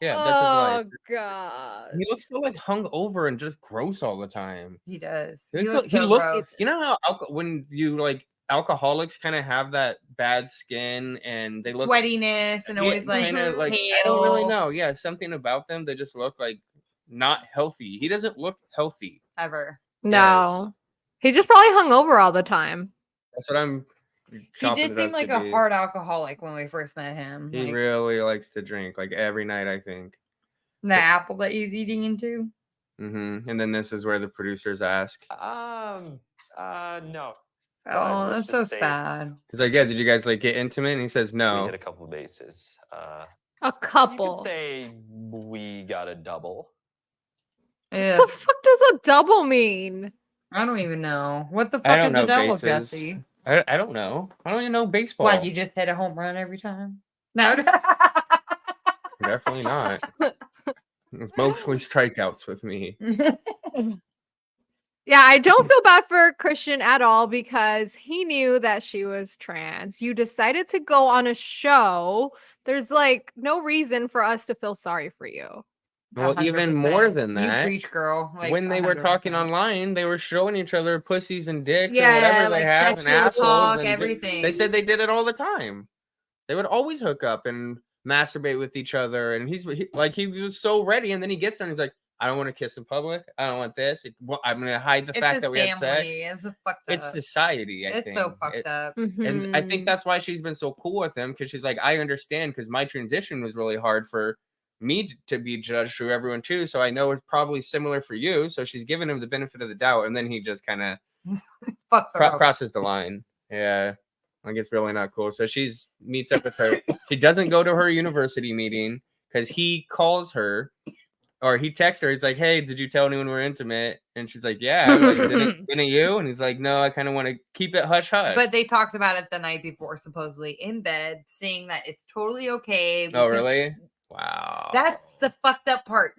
Yeah, that's his life. Oh god. He looks so like hung over and just gross all the time. He does. He He looks- looks he so looks- gross. You know how when you like alcoholics kind of have that bad skin and they look Sweatiness and Yeah, always like, kinda, like pale. I don't really know. Yeah, something about them. They just look like not healthy. He doesn't look healthy. Ever. No. He's just probably hung over all the time. That's what I'm. He chopping did it seem up like to a be. hard alcoholic when we first met him. He Like, really likes to drink like every night. I think. the apple that he's eating into. And then this is where the producers ask. No. Oh, let's that's so just say sad. He's like, "Yeah, did you guys like get intimate?" And he says, We "No." hit a couple of bases. A You couple. could say we got a double. What Ugh, the fuck does a double mean? I don't even know. What the I fuck don't is know the devil, bases. Jesse? I don't know. I don't even know baseball. What, you just hit a home run every time? No. Definitely not. It's mostly strikeouts with me. Yeah, I don't feel bad for Christian at all because he knew that she was trans. You decided to go on a show. There's like no reason for us to feel sorry for you. Well, even more 100%. than You that, preach, girl. Like, when they were talking 100%. online, they were showing each other pussies and dicks and Yeah, whatever they like have and sexual assholes. talk, And everything. they said they did it all the time. They would always hook up and masturbate with each other. And he was so ready. And then he gets there and he's like, I don't want to kiss in public. I don't want this. I'm going to hide the It's fact his that we had sex. family. It's a fucked up. It's society, I It's think. so fucked up. And I think Mhm. that's why she's been so cool with him, because she's like, I understand, because my transition was really hard for me to be judged through everyone too. So I know it's probably similar for you. So she's giving him the benefit of the doubt, and then he just kind of Fucks her over. crosses the line. Yeah, like it's really not cool. So she's meets up with her. She doesn't go to her university meeting because he calls her. Or he texts her. He's like, "Hey, did you tell anyone we're intimate?" And she's like, "Yeah." Like, didn't you? And he's like, "No, I kind of want to keep it hush hush." But they talked about it the night before, supposedly in bed, saying that it's totally okay. Oh, really? Wow. That's the fucked up part.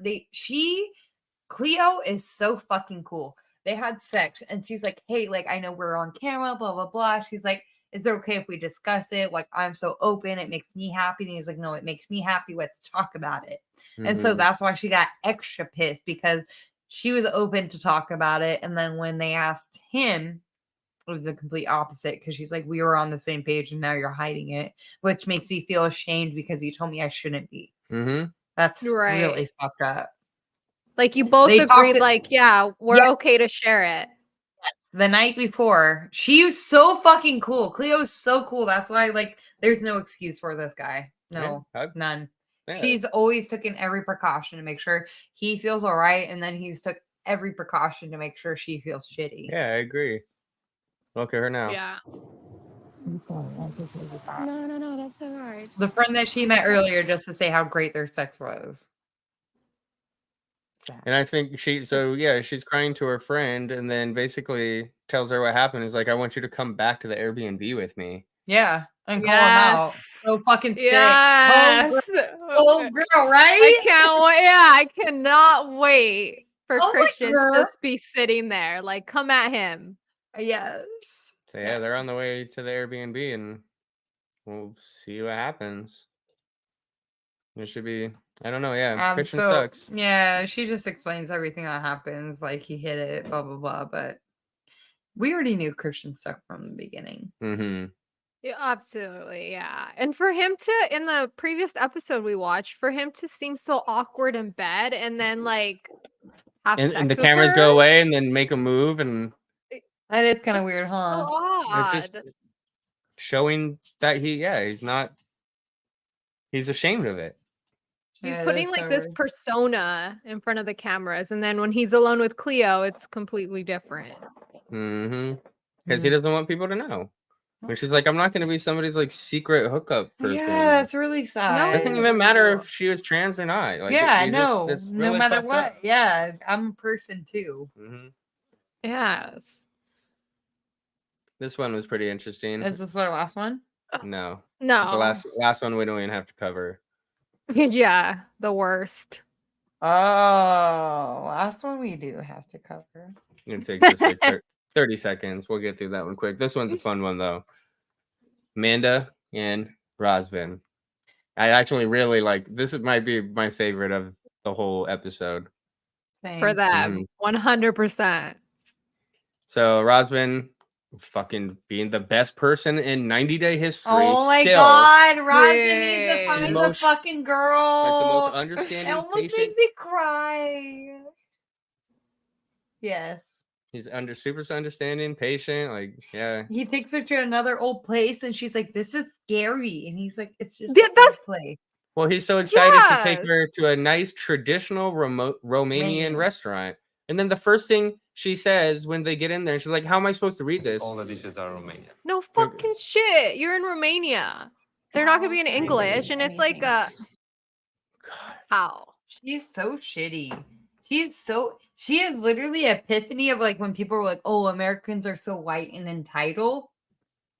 Cleo is so fucking cool. They had sex, and she's like, "Hey, like, I know we're on camera, blah blah blah." She's like, "Is it okay if we discuss it? Like, I'm so open. It makes me happy." And he's like, "No, it makes me happy. Let's talk about it." And so that's why she got extra pissed, because she was open to talk about it. And then when they asked him, it was the complete opposite, because she's like, "We were on the same page and now you're hiding it," which makes me feel ashamed because you told me I shouldn't be. That's Right. really fucked up. Like you both They agreed, talked- like, yeah, we're okay to share it. The night before, she was so fucking cool. Cleo's so cool. That's why, like, there's no excuse for this guy. No, none. Yeah. She's always taken every precaution to make sure he feels all right, and then he's took every precaution to make sure she feels shitty. Yeah, I agree. Look at her now. Yeah. No, that's all right. The friend that she met earlier, just to say how great their sex was. And I think she's crying to her friend, and then basically tells her what happened. Is like, I want you to come back to the Airbnb with me. Yeah, and call him out. So fucking sick. Yes. Oh, girl, right? I can't wait. Yeah, I cannot wait for Oh my Christian to God. just be sitting there. Like, come at him. Yes. So yeah, they're on the way to the Airbnb, and we'll see what happens. It should be. I don't know. Yeah, Christian sucks. Yeah, she just explains everything that happens, like he hit it, blah blah blah. But we already knew Christian sucked from the beginning. Yeah, absolutely. Yeah. And for him to, in the previous episode we watched, for him to seem so awkward in bed and then like have sex And the with cameras her, go away, and then make a move, and That is kind of weird, so huh? odd. it's just showing that he's ashamed of it. He's Yeah, it putting is like kinda this weird. persona in front of the cameras, and then when he's alone with Cleo, it's completely different. Because he doesn't want people to know. Which is like, I'm not going to be somebody's like secret hookup person. Yeah, it's really sad. It doesn't even matter if she was trans or not. Like, yeah, it's no really matter fucked what. up. Yeah, I'm a person too. Yes. This one was pretty interesting. Is this our last one? No. No. The last one we don't even have to cover. Yeah, the worst. Oh, last one we do have to cover. It's going to take just like 30 seconds. We'll get through that one quick. This one's a fun one, though. Amanda and Razvan. I actually really like this. Might be my favorite of the whole episode. For them, 100%. So Razvan fucking being the best person in 90-day history. Oh my still. God, Razvan needs to Yay. find the most- fucking girl. Like the most It understanding, almost patient. makes me cry. Yes. He's super understanding, patient. Like, yeah. He takes her to another old place, and she's like, "This is scary," and he's like, "It's just Yeah, an old that's- place." Well, he's so excited to take Yes. her to a nice traditional Romanian Romanian. restaurant. And then the first thing she says when they get in there, she's like, how am I supposed to read this? All the dishes are Romanian. No fucking shit. You're in Romania. They're not gonna be in English, and it's like a how? She's so shitty. She is literally epiphany of like when people were like, "Oh, Americans are so white and entitled."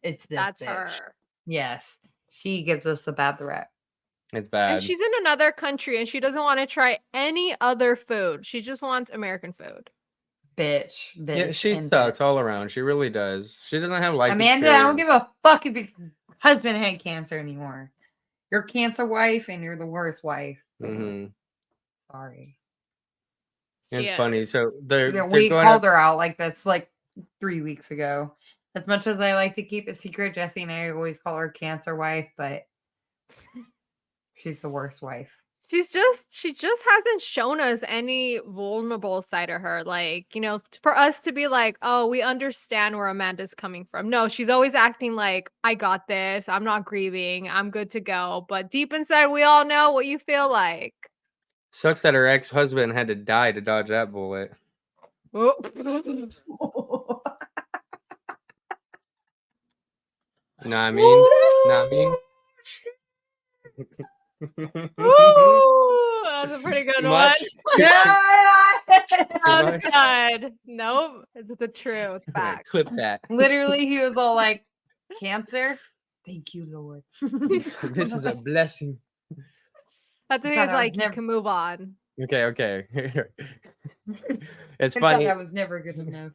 It's this That's bitch. her. Yes, she gives us the bad rep. It's bad. And she's in another country and she doesn't want to try any other food. She just wants American food. Bitch. Yeah, she and sucks bitch. all around. She really does. She doesn't have life Amanda, I don't experience. give a fuck if your husband had cancer anymore. You're a cancer wife and you're the worst wife. Mm-hmm. Sorry. It's She funny. is. So they're We going called up. her out like that's like 3 weeks ago. As much as I like to keep it secret, Jesse and I always call her cancer wife, but she's the worst wife. She just hasn't shown us any vulnerable side of her. Like, for us to be like, oh, we understand where Amanda's coming from. No, she's always acting like, I got this. I'm not grieving. I'm good to go. But deep inside, we all know what you feel like. Sucks that her ex-husband had to die to dodge that bullet. Oh. You know what I mean? Know what I mean? Ooh, that was a pretty good Too one. much? I'm much? done. Nope, it's the truth. Yeah, Fact. clip that. Literally, he was all like, cancer? Thank you, Lord. This is a blessing. That's what he God, was I was like. You never- can move on. Okay. It's I thought funny. that was never good enough.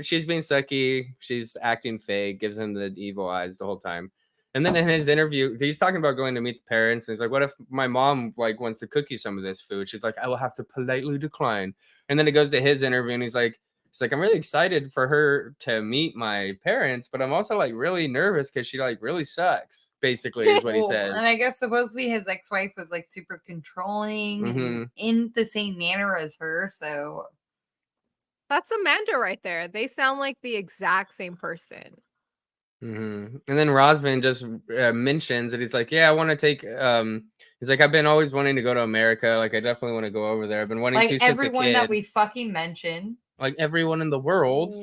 She's being sucky. She's acting fake. Gives him the evil eyes the whole time. And then in his interview, he's talking about going to meet the parents. And he's like, "What if my mom like wants to cook you some of this food?" She's like, "I will have to politely decline." And then it goes to his interview, and he's like, "I'm really excited for her to meet my parents, but I'm also like really nervous because she like really sucks." Basically, is what he Well, says. and I guess supposedly his ex-wife was like super controlling and in the same manner as her. So That's Amanda right there. They sound like the exact same person. And then Razvan just mentions that he's like, "Yeah, I want to take." He's like, "I've been always wanting to go to America. Like, I definitely want to go over there. I've been wanting like to since a everyone that kid. we fucking mentioned. Like everyone in the world."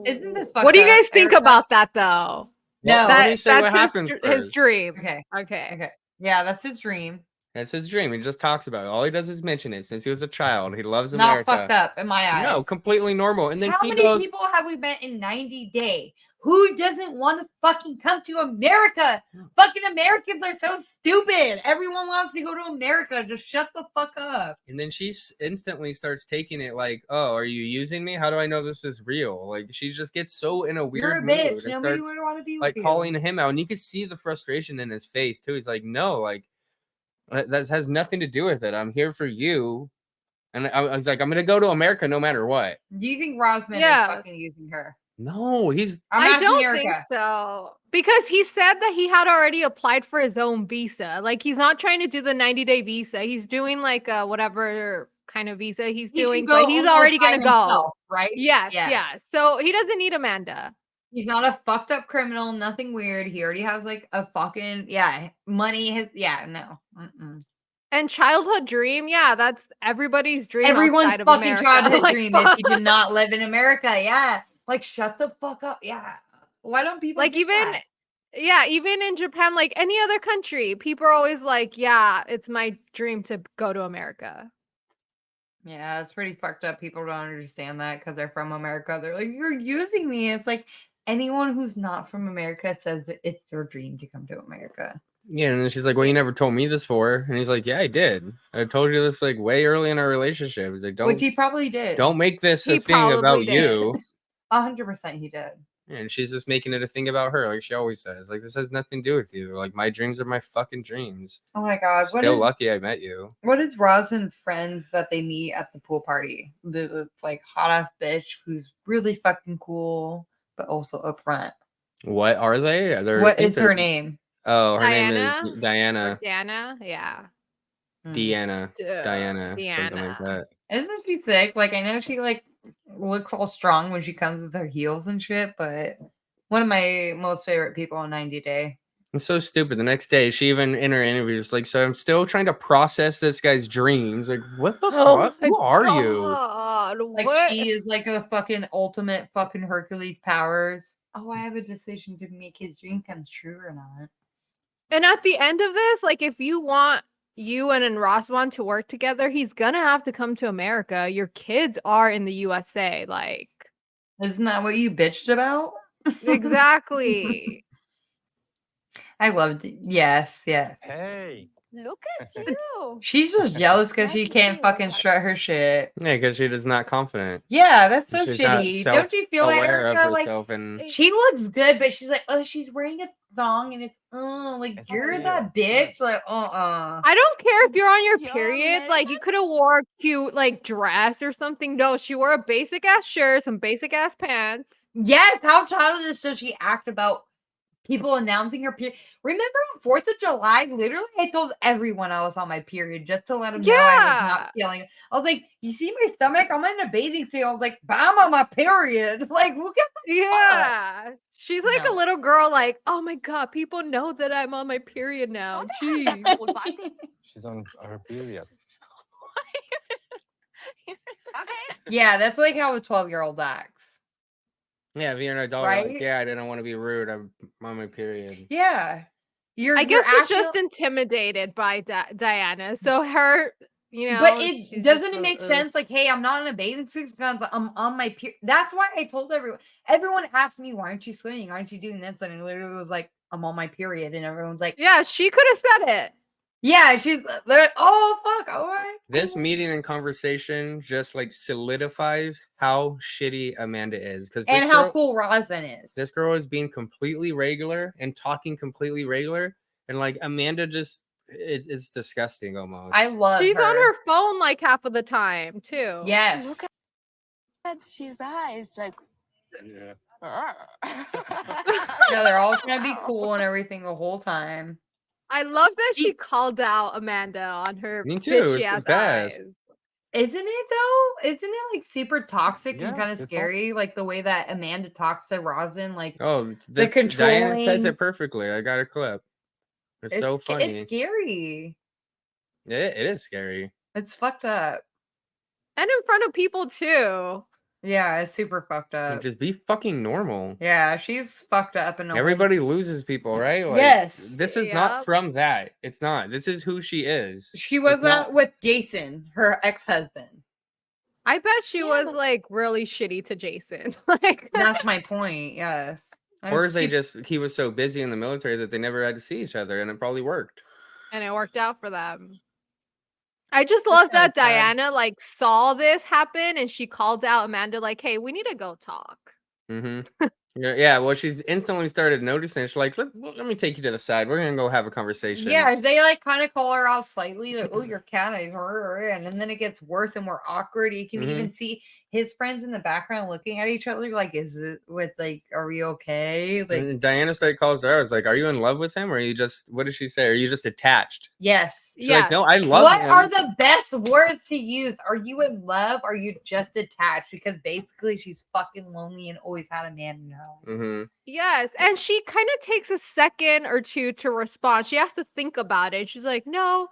Isn't this What do you fucked up, guys think Erica? about that though? No. Let me say that's what happens his first. dream. Okay. Okay. Yeah, that's his dream. That's his dream. He just talks about it. All he does is mention it since he was a child. He loves Not America. fucked up in my eyes. No, completely normal. And then how he many goes, people have we met in 90 days? Who doesn't want to fucking come to America? Fucking Americans are so stupid. Everyone wants to go to America. Just shut the fuck up. and then she instantly starts taking it like, "Oh, are you using me? How do I know this is real?" Like she just gets so in a weird You're a mood bitch. and Nobody starts would want to be like with calling you. him out, and you could see the frustration in his face too. He's like, "No, like that has nothing to do with it. I'm here for you." And I was like, "I'm gonna go to America no matter what." Do you think Razvan is Yes. fucking using her? No, he's I don't think so. Because he said that he had already applied for his own visa. Like he's not trying to do the 90-day visa. He's doing like whatever kind of visa he's He can doing, go but he's almost already by gonna go. himself, right? Yes. So he doesn't need Amanda. He's not a fucked up criminal, nothing weird. He already has like a fucking money. No. Mm-mm. And childhood dream, yeah, that's everybody's dream. Everyone's outside of fucking America. childhood Like, dream if you did not live in America. Yeah. Like shut the fuck up. Yeah. Why don't people like get even that? yeah, even in Japan, like any other country, people are always like, yeah, it's my dream to go to America. Yeah, it's pretty fucked up. People don't understand that because they're from America. They're like, you're using me. It's like anyone who's not from America says that it's their dream to come to America. Yeah, and then she's like, "Well, you never told me this before." And he's like, "Yeah, I did. I told you this like way early in our relationship." He's like, Which he probably did. don't make this He a thing about probably did. you." 100% he did. And she's just making it a thing about her, like she always says. Like, this has nothing to do with you. Like, my dreams are my fucking dreams. Oh my god. Still lucky I met you. What is Razvan's friends that they meet at the pool party? The like hot ass bitch who's really fucking cool, but also upfront. What are they? What is her name? Oh, her name Diana? is Diana. Or Diana? Yeah. Diana. Duh, Diana. Something like that. Isn't she sick? Like I know she like looks all strong when she comes with her heels and shit, but one of my most favorite people on 90 Day. It's so stupid. The next day, she even in her interview was like, "So I'm still trying to process this guy's dreams." Like, what the fuck? Who are you? Like what? she is like a fucking ultimate fucking Hercules powers. Oh, I have a decision to make his dream come true or not. And at the end of this, like if you want you and Razvan to work together, he's gonna have to come to America. Your kids are in the USA. Like, isn't that what you bitched about? Exactly. I loved it. Yes. Hey. Look at you. She's just jealous because Nice she to can't see you. fucking strut her shit. Yeah, because she is not confident. Yeah, that's so She's not shitty. Don't you feel that, self-aware of Erica? Like, herself and she looks good, but she's like, oh, she's wearing a thong and it's, like, It's you're real. that bitch. Like, I don't care if you're on your You're period. Like, you American? could have wore a cute, like, dress or something. No, she wore a basic ass shirt, some basic ass pants. Yes, how childish does she act about people announcing her period? Remember on 4th of July, literally, I told everyone I was on my period just to let them know I was Yeah. not feeling. I was like, you see my stomach? I'm in a bathing suit. I was like, but I'm on my period. Like, look at Yeah. She's like No. a little girl, like, oh my God, people know that I'm on my period now. Oh, damn, Jeez. that's full party. She's on her period. Okay. Yeah, that's like how a 12-year-old acts. yeah, if you're an adult, you're like, Right? yeah, I didn't want to be rude. I'm on my period. Yeah. You're I you're guess she's acting, just intimidated by Diana. So her, you know, but it she's doesn't just it make ugh. sense? Like, hey, I'm not in a bathing suit because I'm on my period. That's why I told everyone. Everyone asked me, why aren't you swimming? Why aren't you doing this? And I literally was like, I'm on my period, and everyone's like, Yeah, she could have said it. yeah. They're like, oh fuck, all right. This cool." meeting and conversation just like solidifies how shitty Amanda is. Because and how cool Razvan is. this girl is being completely regular and talking completely regular, and like Amanda just it's disgusting almost. I love She's her. on her phone like half of the time, too. Yes. Look at his eyes. Like, Yeah. Yeah, they're all trying to be cool and everything the whole time. I love that she She- called out Amanda on her Me too, bitchy it's the ass best. eyes. Isn't it though? Isn't it like super toxic Yeah, and kind of it's all- scary? Like the way that Amanda talks to Razvan, like Oh, this Diana says controlling- it perfectly. I got a clip. It's so funny. It's scary. It is scary. It's fucked up. And in front of people, too. Yeah, it's super fucked Like, up. just be fucking normal. Yeah, she's fucked up and Everybody loses people, right? Like, Yes. This is not Yep. from that. It's not. This is who she is. She was It's not- that with Jason, her ex-husband. I bet she Yeah, was but- like really shitty to Jason. Like, That's my point. Yes. Or is they She- just he was so busy in the military that they never had to see each other, and it probably worked. and it worked out for them. I just love kinda that sad. Diana like saw this happen and she called out Amanda like, "Hey, we need to go talk." Mm-hmm. Yeah. Well, she's instantly started noticing. She's like, let me take you to the side. We're gonna go have a conversation. Yeah, they like kind of call her out slightly, like, "Oh, your cat is," and then it gets worse and more awkward. You can Mhm. even see his friends in the background looking at each other, like, "Is it with like, are we okay?" Like, And Diana straight calls her out. It's like, are you in love with him, or are you just? What did she say? Are you just attached? yes. She's like, no, I love What him. are the best words to use? Are you in love? Or are you just attached? Because basically, she's fucking lonely and always had a man in her life. Mm-hmm. Yes, and she kind of takes a second or two to respond. She has to think about it. She's like, "No,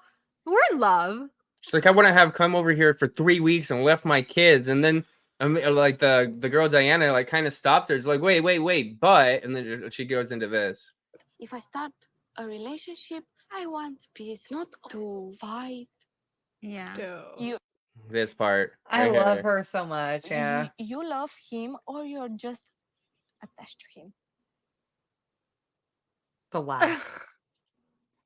we're in love." She's like, I wouldn't have come over here for 3 weeks and left my kids. And then, like the girl Diana, like kind of stops her. She's like, wait, but, and then she goes into this. if I start a relationship, I want peace, not to fight. Yeah. You This part. I right love here. her so much. Yeah. you love him or you're just attached to him. The laugh.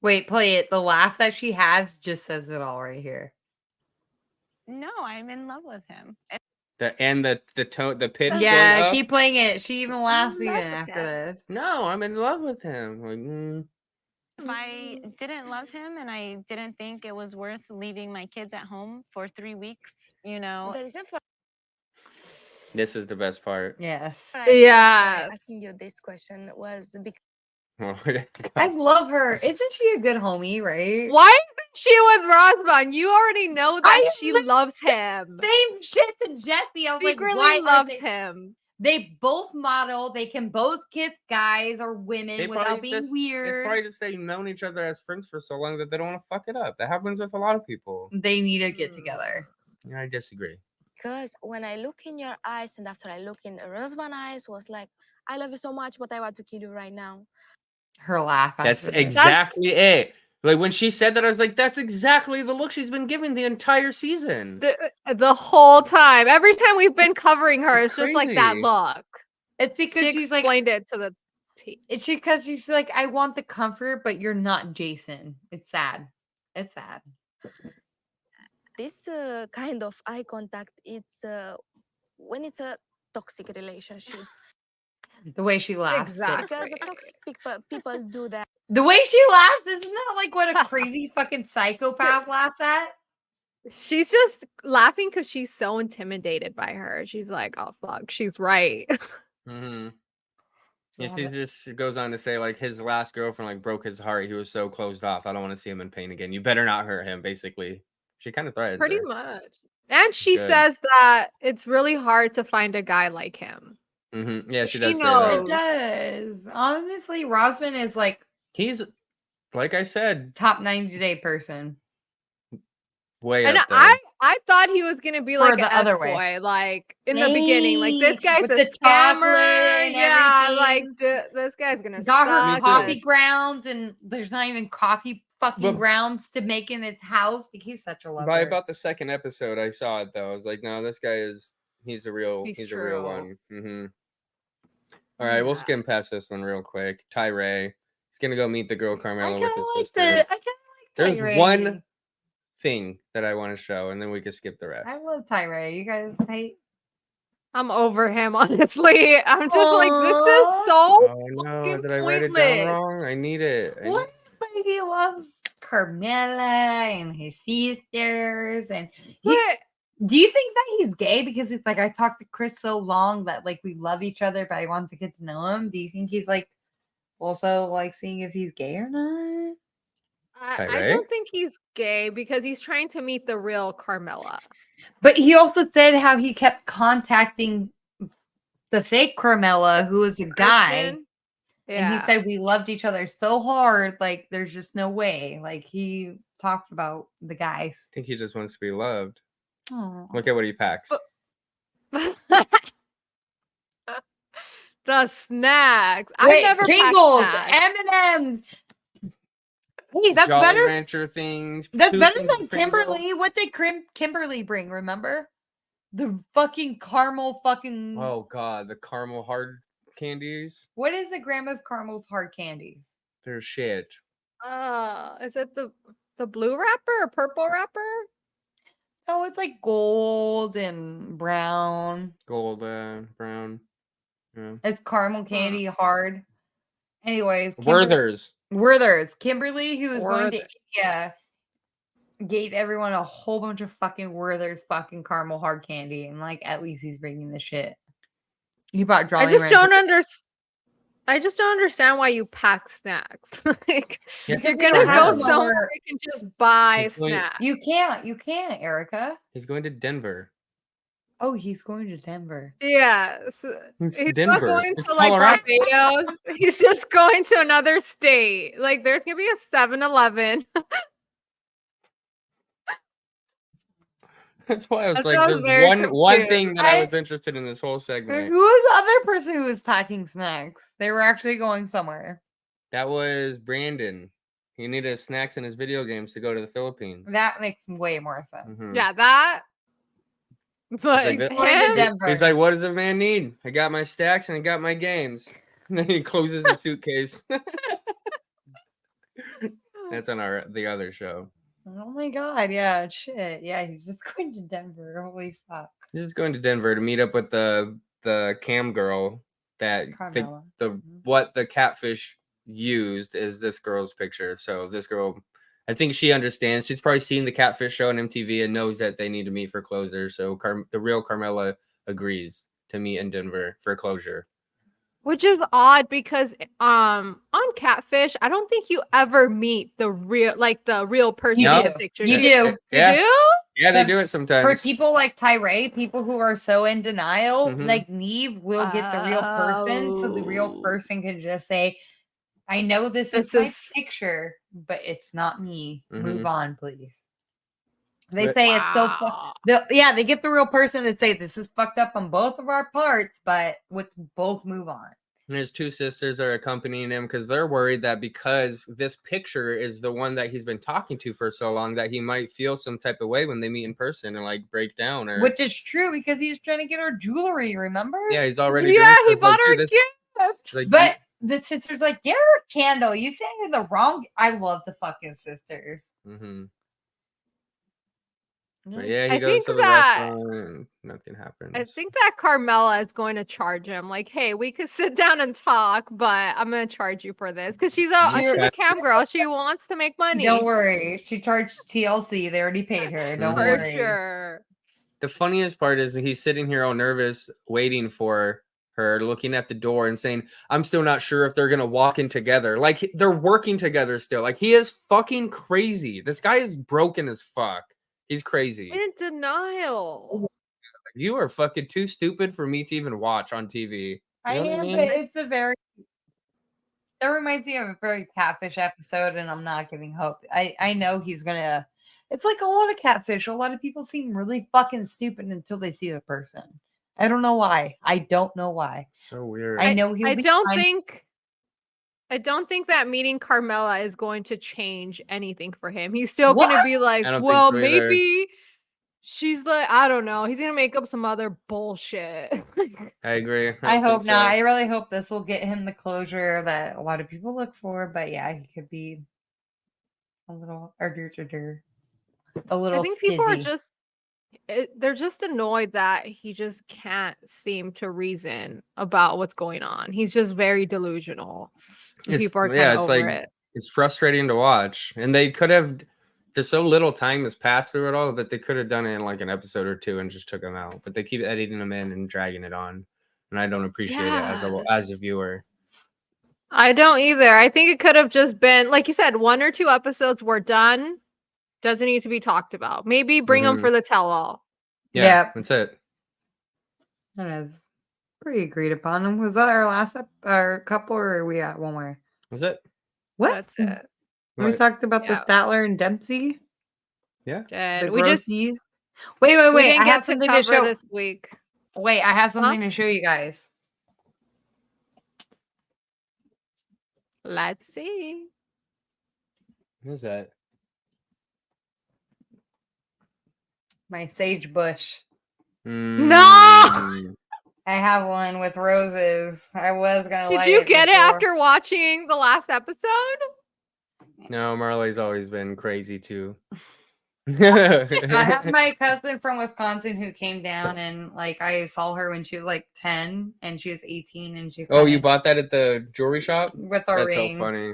Wait, play it. The laugh that she has just says it all right here. No, I'm in love with him. The tone, the pitch. Yeah, going up. keep playing it. She even laughs in even love with after him. this. No, I'm in love with him. Like, If I didn't love him and I didn't think it was worth leaving my kids at home for 3 weeks, you know, The reason for this is the best part. Yes. Yes. asking you this question was because I love her. Isn't she a good homie, right? Why isn't she with Razvan? You already know that I she li- loves him. Same shit to Jesse. I was like, Secretly why loves are they? him. They both model. They can both kiss guys or women without being It's weird. probably just they've known each other as friends for so long that they don't want to fuck it up. That happens with a lot of people. They need to get Mm. together. Yeah, I disagree. when I look in your eyes and after I look in Razvan's eyes was like, I love you so much, but I want to kill you right now. Her laugh. That's after this. exactly it. Like when she said that, I was like, that's exactly the look she's been giving the entire season. The whole time. Every time we've been covering her, It's it's just like that crazy. look. It's because She she's like, explained it to the T. it's because she's like, I want the comfort, but you're not Jason. It's sad. It's sad. This kind of eye contact, it's when it's a toxic relationship. The way she laughs. Exactly. Because the toxic people do that. The way she laughs, isn't that like what a crazy fucking psychopath laughs at? She's just laughing because she's so intimidated by her. She's like, oh fuck, she's right. Mm-hmm. Yeah, Love she it. just goes on to say like his last girlfriend like broke his heart. He was so closed off. I don't want to see him in pain again. You better not hurt him. Basically, she kind of threatens Pretty her. much. And she Good. says that it's really hard to find a guy like him. Mm-hmm. Yeah, she She does say that. It knows. does. Honestly, Razvan is like He's like I said, top 90-day person. way And up there. I thought he was gonna be Or like the an other way. boy, like in the beginning. Like this Hey, guy's with a the chocolate scammer. and Yeah, like everything. this guy's gonna Got her suck. coffee and- grounds, and there's not even coffee fucking But- grounds to make in his house. Like, he's such a lover. By about the second episode, I saw it though. I was like, no, this guy he's a real He's a real true. one. Mm-hmm. All right, we'll Yeah. skim past this one real quick. Tyray, he's gonna go meet the girl I Carmella kind with of his like sister. I kind of like There's Tyray. one thing that I want to show, and then we can skip the rest. I love Tyray. You guys hate. I'm over him, honestly. I'm just like, this is Aw. so Oh no, fucking did I write it down pointless. wrong? I need it. What? But he loves Carmella and his sisters, and But do you think that he's gay because it's like I talked to Chris so long that like we love each other, but I want to get to know him? Do you think he's like also like seeing if he's gay or not? I Tyray? don't think he's gay because he's trying to meet the real Carmella. But he also said how he kept contacting the fake Carmella, who was a guy, Kristen? and he said we loved each other so hard, like there's just no way. Like he talked about the guys. I think he just wants to be loved. Oh, Look at what he packs. The snacks. I wait, never packed Jingles, snacks. M&M's. Hey, that's Jolly better. Rancher things. That's two better things than of Pringles. Kimberly. What did Kimberly bring? Remember the fucking caramel fucking. Oh god, the caramel hard candies. What is it? Grandma's caramels hard candies. They're shit. Is it the blue wrapper or purple wrapper? Oh, it's like gold and brown. Gold, brown. Yeah. It's caramel candy hard. Anyways, Werther's. Werther's. Kimberly, who was going to Werther. India, gave everyone a whole bunch of fucking Werther's fucking caramel hard candy, and like at least he's bringing the shit. He bought Jolly I just Rancher. don't understand. I just don't understand why you pack snacks. Like Yes, you're Because gonna they have go them somewhere over- you can just buy He's going- snacks. You can't, Erica. He's going to Denver. Oh, he's going to Denver. Yes. It's He's Denver. not going It's to like Colorado. Barbados. He's just going to another state. Like there's gonna be a 7-Eleven. That's why I was That like, sounds there's very one thing confused. that I I- was interested in this whole Who segment. was the other person who was packing snacks? They were actually going somewhere. That was Brandon. He needed snacks in his video games to go to the Philippines. That makes way more sense. Mhm. Yeah, that. But like that- Going to him, Denver. He's like, what does a man need? I got my stacks and I got my games. And then he closes his suitcase. That's on the other show. Oh my god, yeah, shit. Yeah, he's just going to Denver. Holy fuck. He's just going to Denver to meet up with the cam girl that Carmella. the what the catfish used is this girl's picture. So this girl, I think she understands. She's probably seen the catfish show on MTV and knows that they need to meet for closure. So the real Carmella agrees to meet in Denver for closure. which is odd because on Catfish, I don't think you ever meet the real person You in do. the picture. You do do. You Yeah. do? Yeah, they So do it sometimes. For people like Tyray, people who are so in denial, Mhm. like Neve will get the real person. So the real Oh. person can just say, I know this This is my is- picture, but it's not me. Mhm. Move on, please. They But- say it's so Wow. yeah, they get the real person to say this is fucked up on both of our parts, but let's both move on. And his two sisters are accompanying him because they're worried that because this picture is the one that he's been talking to for so long that he might feel some type of way when they meet in person and like break down or Which is true because he's trying to get her jewelry, remember? yeah, he's already Yeah, doing he stuff like, bought her a "Dude, this-" gift. like, But the sister's like, get her a candle. You sent her the wrong. I love the fucking sisters. Mm-hmm. Yeah. But yeah, he I goes think to the that restaurant and nothing happens. I think that Carmella is going to charge him. Like, hey, we could sit down and talk, but I'm gonna charge you for this because she's You she's a said- cam girl. She wants to make money Don't worry. She charged TLC. They already paid her. Don't Mhm. for worry. sure. The funniest part is he's sitting here all nervous, waiting for her, looking at the door and saying, I'm still not sure if they're gonna walk in together. Like they're working together still. Like he is fucking crazy. This guy is broken as fuck. He's crazy. In denial. You are fucking too stupid for me to even watch on TV. I You know what I am, mean? but it's a very. That reminds me of a very catfish episode, and I'm not giving hope. I know he's gonna. It's like a lot of catfish. A lot of people seem really fucking stupid until they see the person. I don't know why. I don't know why. So weird. I know he'll I be don't fine. think that meeting Carmella is going to change anything for him. He's still What? gonna be like, I don't think well, so either. maybe she's like, I don't know. He's gonna make up some other bullshit. I agree. I don't hope think not. so. I really hope this will get him the closure that a lot of people look for. But yeah, he could be a little a little I think people are skizzy. just they're just annoyed that he just can't seem to reason about what's going on. He's just very delusional. And It's, people are kind yeah, of it's over like it. it's frustrating to watch. And they could have there's so little time has passed through it all that they could have done it in like an episode or two and just took them out. But they keep editing them in and dragging it on. And I don't appreciate it as a Yes. viewer. I don't either. I think it could have just been, like you said, 1 or 2 episodes were done. Doesn't need to be talked about. Maybe bring them Mhm. for the tell-all. Yeah, Yep. that's it. That is pretty agreed upon. And was that our last our couple, or are we at one more? Was it? What? That's it. We What? talked about the Yeah. Statler and Dempsey, Yeah. the And we just grossies. we Wait. didn't I get have to something to cover show. this week. Wait, I have Huh? something to show you guys. Let's see. Who's that? My sage bush. Mm, I have one with roses. I was gonna Did light you it get it before. after watching the last episode? No, Marley's always been crazy too. I have my cousin from Wisconsin who came down, and like I saw her when she was like 10 and she was 18, and she's Oh, you kinda- bought that at the jewelry shop? with our That's so rings. funny.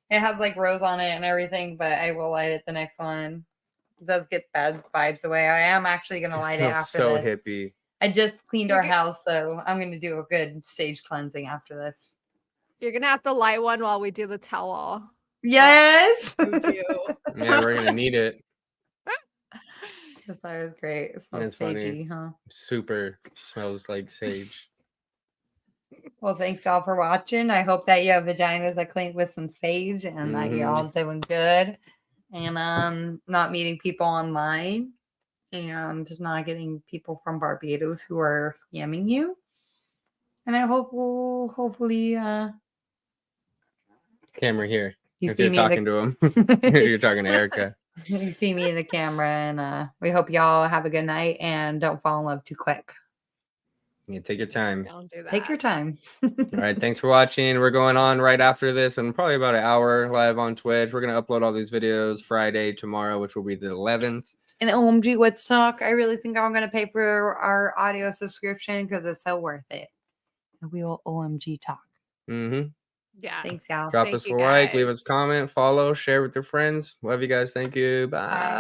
It has like rose on it and everything, but I will light it the next one. It does get bad vibes away. I am actually gonna light it after So this. hippie. I just cleaned You our get- house, so I'm gonna do a good sage cleansing after this. You're gonna have to light one while we do the tell-all. Yes. Juju. Yeah, we're gonna need it. This was great. It smells That's funny. sagey, huh? Super smells like sage. Well, thanks all for watching. I hope that you have vaginas that clean with some sage and that you're all doing good and not meeting people online and not getting people from Barbados who are scamming you. And I hope we'll hopefully Camera here. you If see you're me in talking the to him. You're talking to Erica. you see me in the camera, and we hope y'all have a good night and don't fall in love too quick. Yeah, take your time. Don't do that. Take your time. All right, thanks for watching. We're going on right after this and probably about an hour live on Twitch. We're gonna upload all these videos Friday, tomorrow, which will be the 11th. And OMG What's Talk, I really think I'm gonna pay for our audio subscription because it's so worth it. And we will OMG talk. Mm-hmm. Yeah. Thanks, y'all. Drop Thank us a you, like, leave guys. us a comment, follow, share with your friends. Love you guys. Thank you. Bye. Bye.